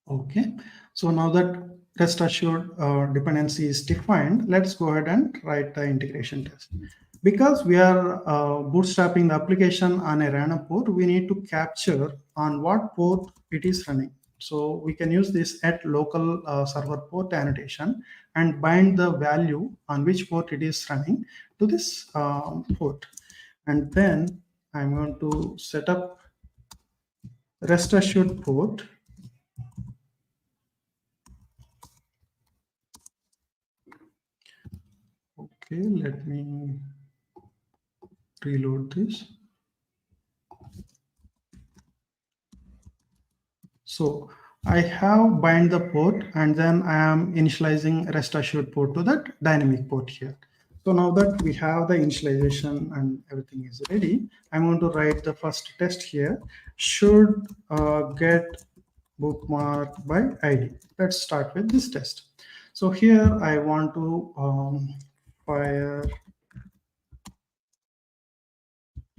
Okay, so now that test assured dependency is defined, let's go ahead and write the integration test. Because we are bootstrapping the application on a random port, we need to capture on what port it is running. So we can use this at local server port annotation and bind the value on which port it is running to this port. And then I'm going to set up rest assured port. Okay, let me reload this. So I have bind the port, and then I am initializing rest assured port to that dynamic port here. So now that we have the initialization and everything is ready, I'm going to write the first test here. Should get bookmark by ID. Let's start with this test. So here I want to fire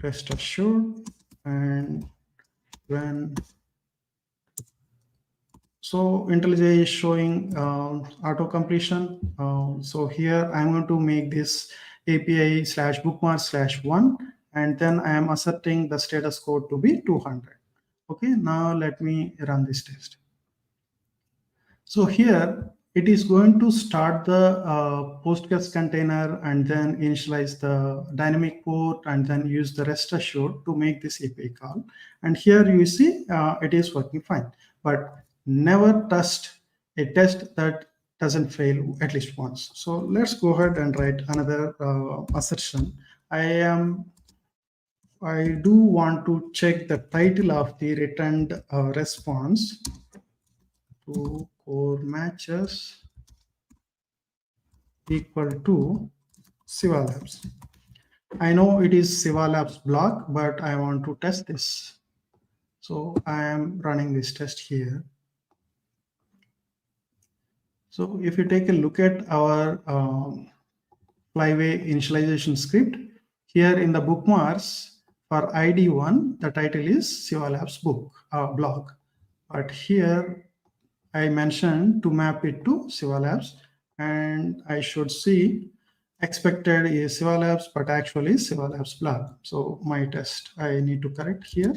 rest assured, and when so IntelliJ is showing auto completion. So here I'm going to make this API slash bookmark slash 1, and then I am asserting the status code to be 200. Okay, now let me run this test. So here it is going to start the Postgres container and then initialize the dynamic port and then use the rest assured to make this API call. And here you see it is working fine, but never trust a test that doesn't fail at least once. So let's go ahead and write another assertion. I do want to check the title of the returned response to core matches equal to Siva Labs. I know it is Siva Labs block, but I want to test this. So I am running this test here. So if you take a look at our flyway initialization script, here in the bookmarks for ID1, the title is Siva Labs blog. But here I mentioned to map it to Siva Labs, and I should see expected is Siva Labs, but actually Siva Labs blog. So my test I need to correct here.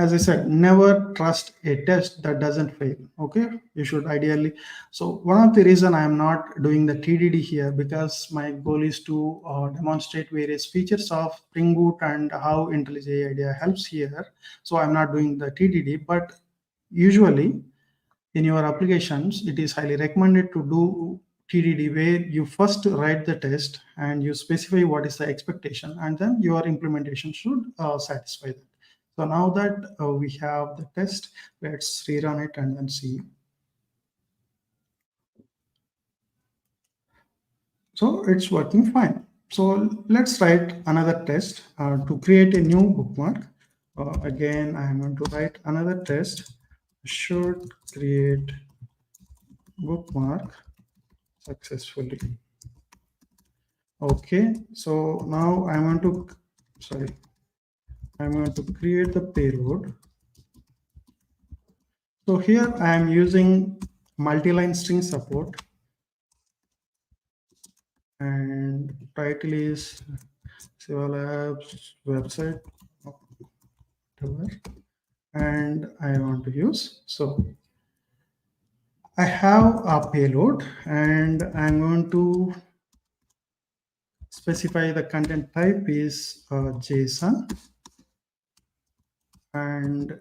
As I said, never trust a test that doesn't fail. Okay, you should ideally. So one of the reason I am not doing the TDD here, because my goal is to demonstrate various features of Spring Boot and how IntelliJ IDEA helps here. So I'm not doing the TDD, but usually in your applications, it is highly recommended to do TDD, where you first write the test and you specify what is the expectation, and then your implementation should satisfy that. So now that we have the test, let's rerun it and then see. So it's working fine. So let's write another test to create a new bookmark. Again, I'm going to write another test. Should create bookmark successfully. Okay, so now I'm going to create the payload. So here I am using multi-line string support, and title is Siva Labs website, whatever, and I want to use. So I have a payload, and I'm going to specify the content type is JSON, and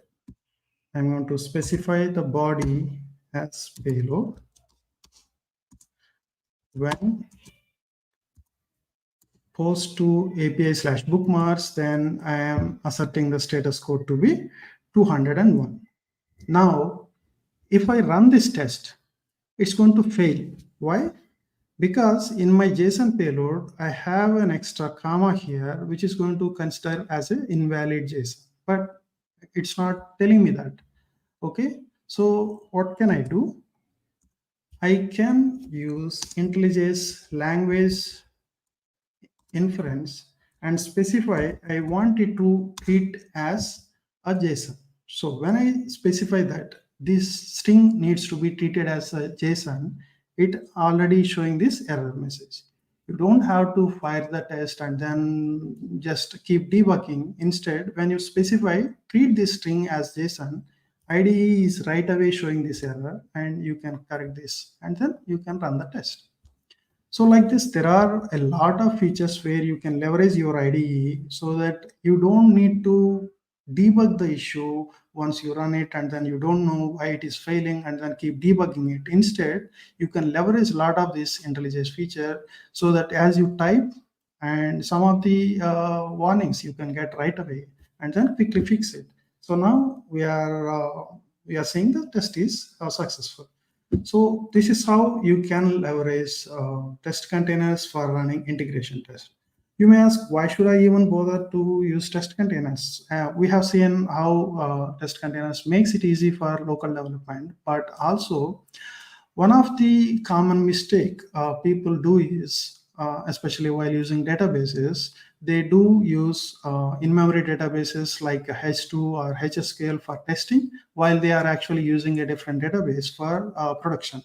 I'm going to specify the body as payload. When post to API slash bookmarks, then I am asserting the status code to be 201. Now, if I run this test, it's going to fail. Why? Because in my JSON payload, I have an extra comma here, which is going to consider as an invalid JSON, but it's not telling me that. Okay, so what can I do? I can use IntelliJ's language inference and specify I want it to treat as a JSON. So when I specify that this string needs to be treated as a JSON, it already showing this error message. You don't have to fire the test and then just keep debugging. Instead, when you specify treat this string as JSON, IDE is right away showing this error, and you can correct this, and then you can run the test. So like this, there are a lot of features where you can leverage your IDE so that you don't need to debug the issue once you run it and then you don't know why it is failing and then keep debugging it. Instead, you can leverage a lot of this IntelliJ feature so that as you type, and some of the warnings you can get right away and then quickly fix it. So now we are seeing the test is successful. So this is how you can leverage test containers for running integration tests. You may ask, why should I even bother to use test containers? We have seen how test containers makes it easy for local development, but also one of the common mistake people do is especially while using databases, they do use in-memory databases like H2 or HSQL for testing, while they are actually using a different database for production.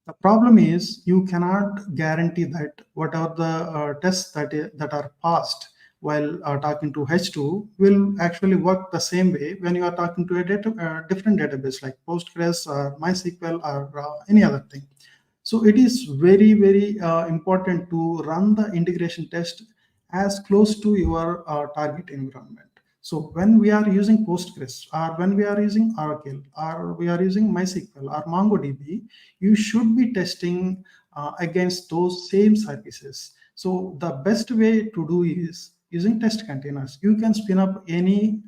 The problem is you cannot guarantee that whatever the tests that are passed while talking to H2 will actually work the same way when you are talking to a different database like Postgres or MySQL or any other thing. So it is very, very important to run the integration test as close to your target environment. So when we are using Postgres or when we are using Oracle or we are using MySQL or MongoDB, you should be testing against those same services. So the best way to do is using test containers. You can spin up any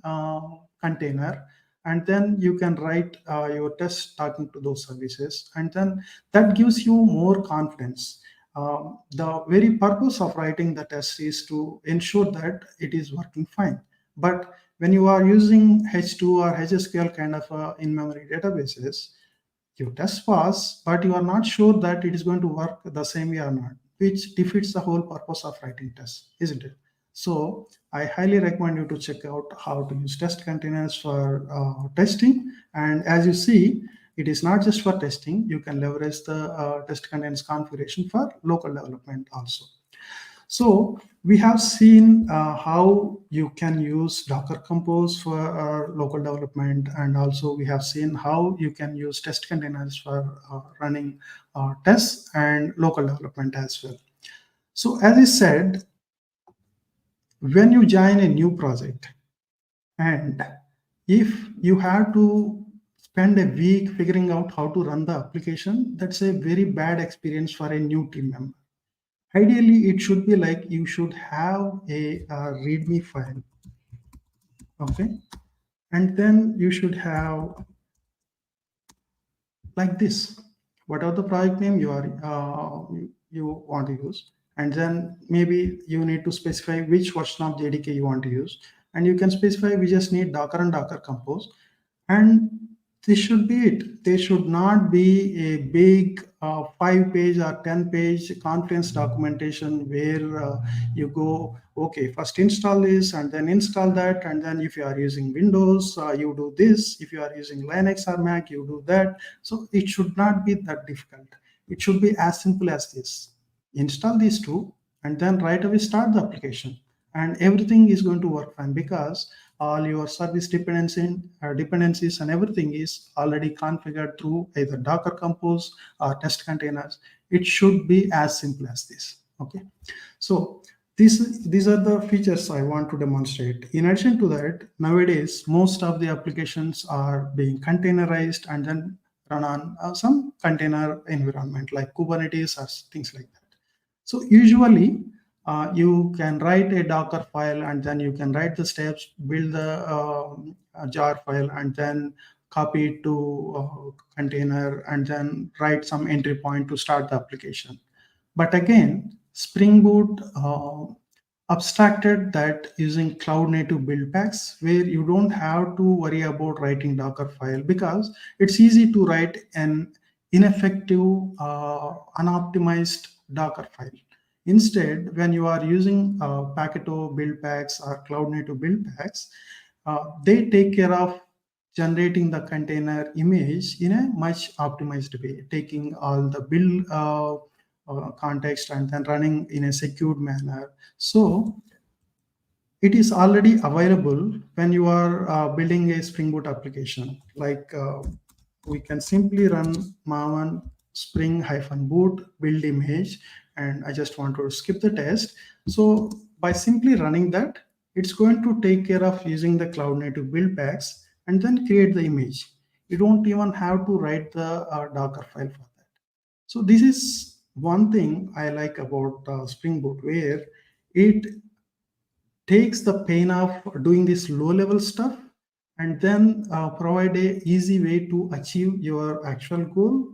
container and then you can write your test talking to those services, and then that gives you more confidence. The very purpose of writing the test is to ensure that it is working fine. But when you are using H2 or HSQL kind of in-memory databases, you test pass, but you are not sure that it is going to work the same way or not, which defeats the whole purpose of writing tests, isn't it? So I highly recommend you to check out how to use test containers for testing. And as you see, it is not just for testing. You can leverage the test containers configuration for local development also. So we have seen how you can use Docker Compose for local development, and also we have seen how you can use test containers for running tests and local development as well. So as I said, when you join a new project and if you have to spend a week figuring out how to run the application, that's a very bad experience for a new team member. Ideally, it should be like you should have a README file, okay? And then you should have like this, whatever the project name you want to use, and then maybe you need to specify which version of JDK you want to use, and you can specify we just need Docker and Docker Compose, and this should be it. There should not be a big 5-page or 10-page conference documentation where you go, okay, first install this and then install that, and then if you are using Windows, you do this. If you are using Linux or Mac, you do that. So it should not be that difficult. It should be as simple as this. Install these two and then right away start the application, and everything is going to work fine because all your service dependencies and everything is already configured through either Docker Compose or test containers. It should be as simple as this. Okay, so these are the features I want to demonstrate. In addition to that, nowadays most of the applications are being containerized and then run on some container environment like Kubernetes or things like that. So usually you can write a Docker file and then you can write the steps, build the jar file, and then copy it to container and then write some entry point to start the application. But again, Spring Boot abstracted that using cloud native build packs where you don't have to worry about writing Docker file because it's easy to write an ineffective, unoptimized Docker file. Instead, when you are using Packito build packs or cloud native build packs, they take care of generating the container image in a much optimized way, taking all the build context and then running in a secured manner. So it is already available when you are building a Spring Boot application. Like we can simply run maven spring-boot build image, and I just want to skip the test. So by simply running that, it's going to take care of using the cloud native build packs and then create the image. You don't even have to write the Docker file for that. So this is one thing I like about Spring Boot, where it takes the pain of doing this low level stuff and then provide a easy way to achieve your actual goal,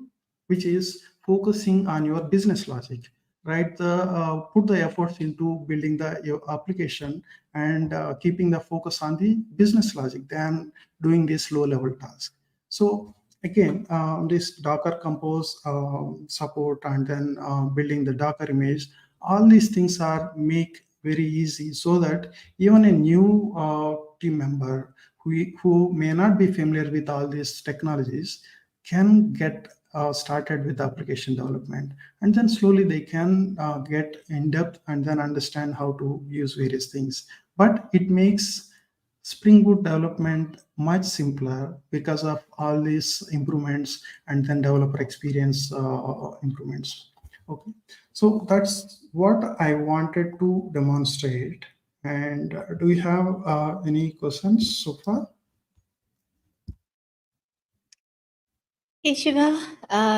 which is focusing on your business logic, right? Put the efforts into building your application and keeping the focus on the business logic than doing this low level task. So again, this Docker Compose support and then building the Docker image All these things are make very easy, so that even a new team member who may not be familiar with all these technologies can get started with application development, and then slowly they can get in depth and then understand how to use various things. But it makes Spring Boot development much simpler because of all these improvements and then developer experience improvements. Okay, so that's what I wanted to demonstrate. And do you have any questions so far? Hey Shiva,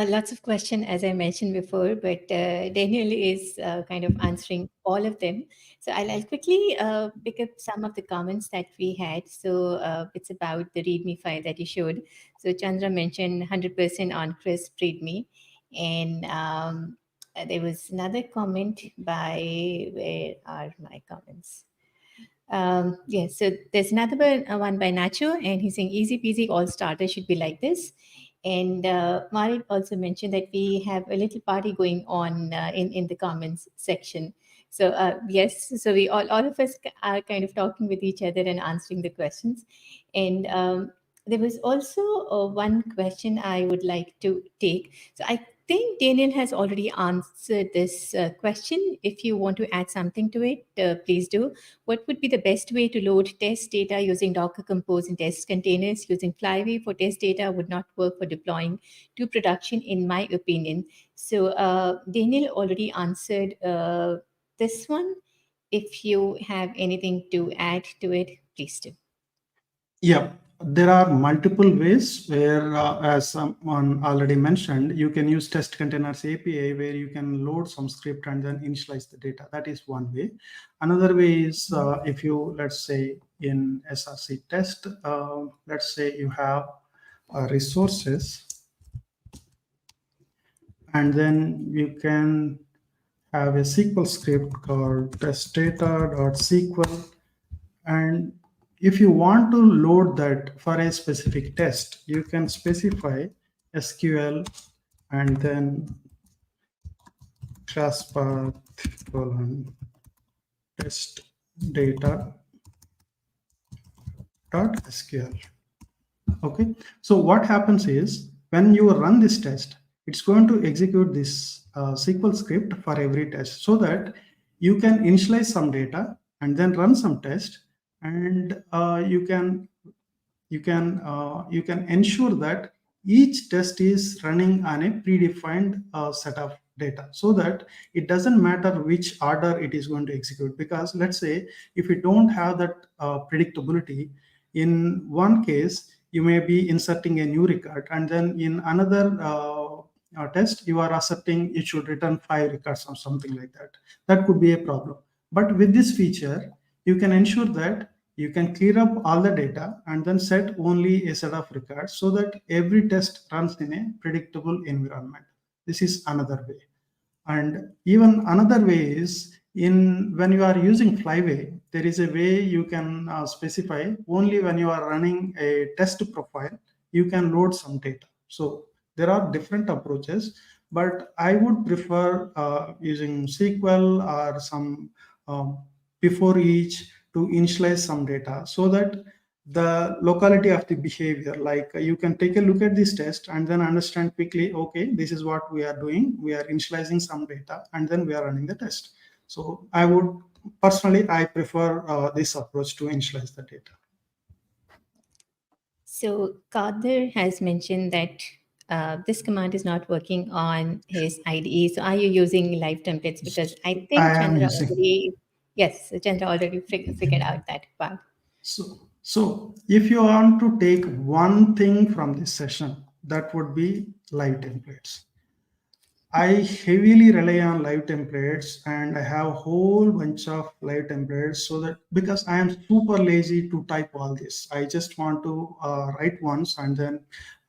lots of questions as I mentioned before, but Daniel is kind of answering all of them. So I'll quickly pick up some of the comments that we had. So it's about the README file that you showed. So Chandra mentioned 100% on crisp README, and there was another comment by, where are my comments? Yes, so there's another one by Nacho, and he's saying easy peasy all starters should be like this. And Marit also mentioned that we have a little party going on in the comments section. So yes, so we all of us are kind of talking with each other and answering the questions. And there was also one question I would like to take. So I think Daniel has already answered this question. If you want to add something to it, please do. What would be the best way to load test data using Docker Compose and test containers? Using Flyway for test data would not work for deploying to production, in my opinion. So Daniel already answered this one. If you have anything to add to it, please do. Yeah, there are multiple ways where, as someone already mentioned, you can use test containers API where you can load some script and then initialize the data. That is one way. Another way is if you, let's say, in SRC test, let's say you have resources, and then you can have a SQL script called testdata.sql. And if you want to load that for a specific test, you can specify SQL and then class path colon test data dot SQL. Okay, so what happens is when you run this test, it's going to execute this SQL script for every test, so that you can initialize some data and then run some test, and you can ensure that each test is running on a predefined set of data, so that it doesn't matter which order it is going to execute. Because let's say if you don't have that predictability, in one case you may be inserting a new record, and then in another test you are asserting it should return 5 records or something like that. That could be a problem. But with this feature, you can ensure that you can clear up all the data and then set only a set of records, so that every test runs in a predictable environment. This is another way. And even another way is, in when you are using Flyway, there is a way you can specify only when you are running a test profile, you can load some data. So there are different approaches, but I would prefer using SQL or some um, before each to initialize some data, so that the locality of the behavior, like you can take a look at this test and then understand quickly, okay, this is what we are doing, we are initializing some data and then we are running the test. So I would personally, I prefer this approach to initialize the data. So Kader has mentioned that this command is not working on his IDE. So are you using live templates? Because I I think am Chandra using. already, yes, Chandra already figured out that part. So if you want to take one thing from this session, that would be live templates. I heavily rely on live templates, and I have a whole bunch of live templates, so that because I am super lazy to type all this, I just want to write once and then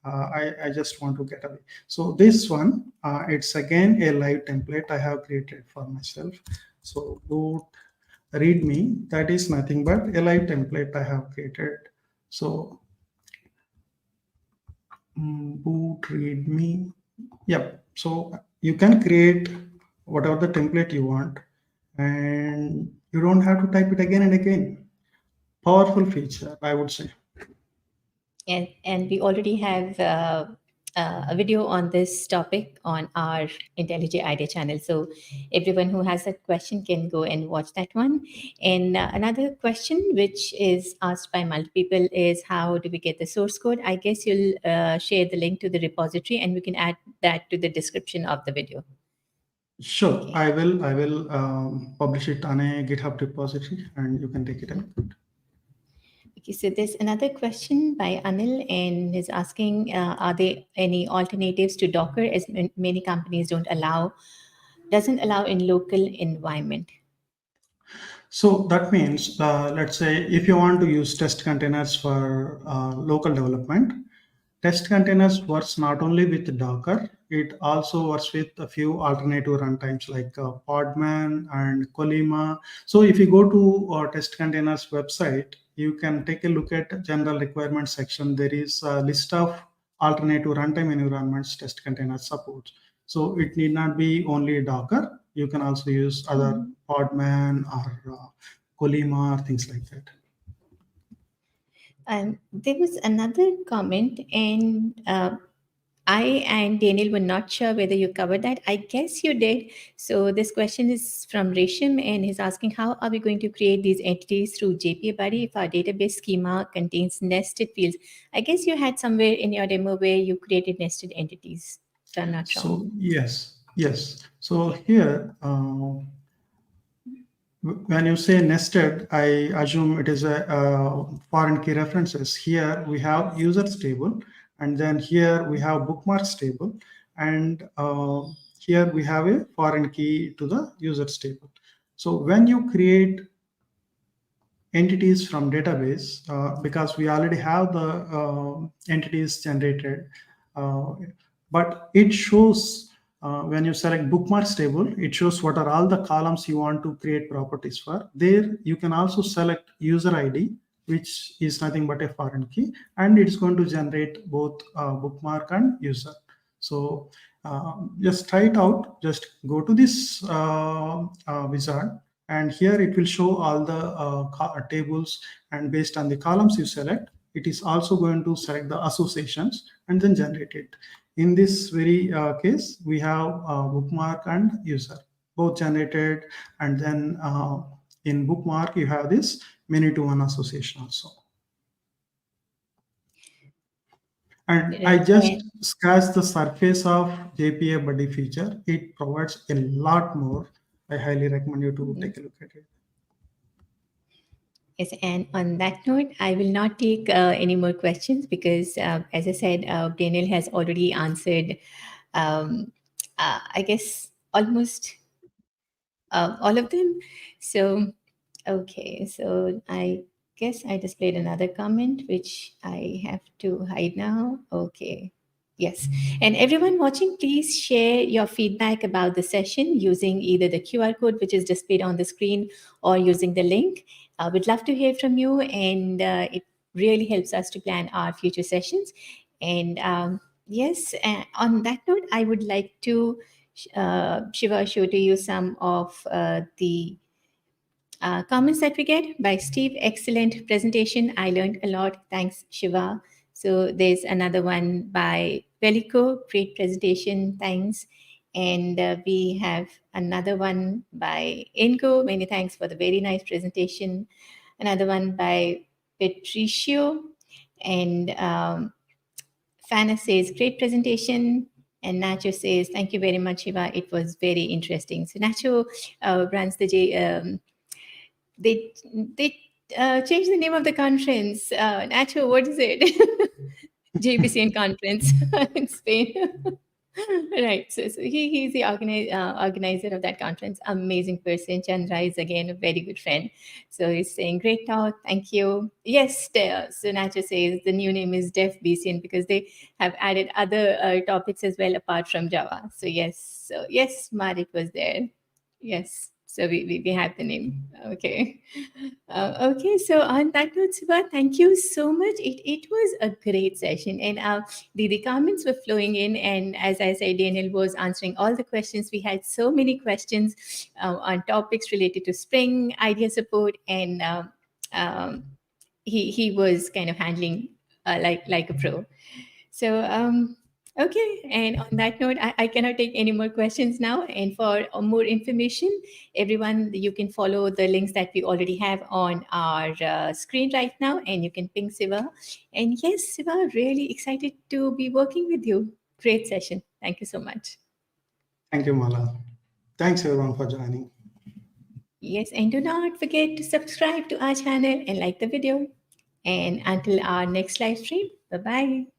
I just want to get away. So this one, it's again a live template I have created for myself. So boot readme, that is nothing but a live template I have created. So boot readme, yep. So you can create whatever the template you want, and you don't have to type it again and again. Powerful feature, I would say. And we already have a video on this topic on our IntelliJ IDEA channel. So everyone who has that question can go and watch that one. And another question which is asked by multiple people is, how do we get the source code? I guess you'll share the link to the repository and we can add that to the description of the video. Sure, Okay. I will publish it on a GitHub repository, and you can take it and put. Okay, so there's another question by Anil, and is asking, are there any alternatives to Docker, as many companies doesn't allow in local environment? So that means, let's say, if you want to use test containers for local development, test containers works not only with Docker, it also works with a few alternative runtimes like Podman and Colima. So if you go to test containers website, you can take a look at general requirements section. There is a list of alternative runtime environments test containers support. So it need not be only Docker. You can also use other Mhm. Podman or Colima or things like that. There was another comment, and I and Daniel were not sure whether you covered that. I guess you did. So this question is from Risham, and he's asking, how are we going to create these entities through JPA Buddy if our database schema contains nested fields? I guess you had somewhere in your demo where you created nested entities, if I'm not wrong. So yes. So here, when you say nested, I assume it is a foreign key references. Here we have users table, and then here we have bookmarks table, and here we have a foreign key to the users table. So when you create entities from database, because we already have the entities generated, uh, but it shows when you select bookmarks table, it shows what are all the columns you want to create properties for. There you can also select user ID, which is nothing but a foreign key, and it's going to generate both bookmark and user. So just try it out. Just go to this wizard, and here it will show all the tables, and based on the columns you select, it is also going to select the associations and then generate it. In this very case, we have bookmark and user both generated, and then in bookmark you have this many to one association also. And I Right. just scratched the surface of JPA Buddy feature. It provides a lot more. I highly recommend you to take a look at it. Yes, and on that note, I will not take any more questions because, as I said, Daniel has already answered, um, I guess, almost all of them. So, okay, so I guess I displayed another comment, which I have to hide now. Okay. Yes. And everyone watching, please share your feedback about the session using either the QR code, which is displayed on the screen, or using the link. We'd love to hear from you, and it really helps us to plan our future sessions. And yes, on that note, I would like to, Shiva, show to you some of the comments that we get by Steve. Excellent presentation. I learned a lot. Thanks, Shiva. So there's another one by Velico. Great presentation. Thanks. And we have another one by Ingo. Many thanks for the very nice presentation. Another one by Patricio. And Fana says, great presentation. And Nacho says, thank you very much, Shiva. It was very interesting. So Nacho runs the they changed the name of the conference. Nacho, what is it? JPCN conference in Spain. Right. So he's the organizer of that conference. Amazing person. Chandra is again a very good friend. So he's saying, great talk. Thank you. Yes. So Nacho says the new name is Dev BCN because they have added other topics as well apart from Java. So yes. So yes, Marit was there. Yes. So we have the name. Okay. Okay. So on that note, Siva, thank you so much. It was a great session. And the comments were flowing in. And as I said, Daniel was answering all the questions. We had so many questions on topics related to Spring, IDEA support, and he was kind of handling like a pro. So, okay. And on that note, I cannot take any more questions now. And for more information, everyone, you can follow the links that we already have on our screen right now, and you can ping Siva. And yes, Siva, really excited to be working with you. Great session. Thank you so much. Thank you, Mala. Thanks everyone for joining. Yes, and do not forget to subscribe to our channel and like the video. And until our next live stream, bye bye.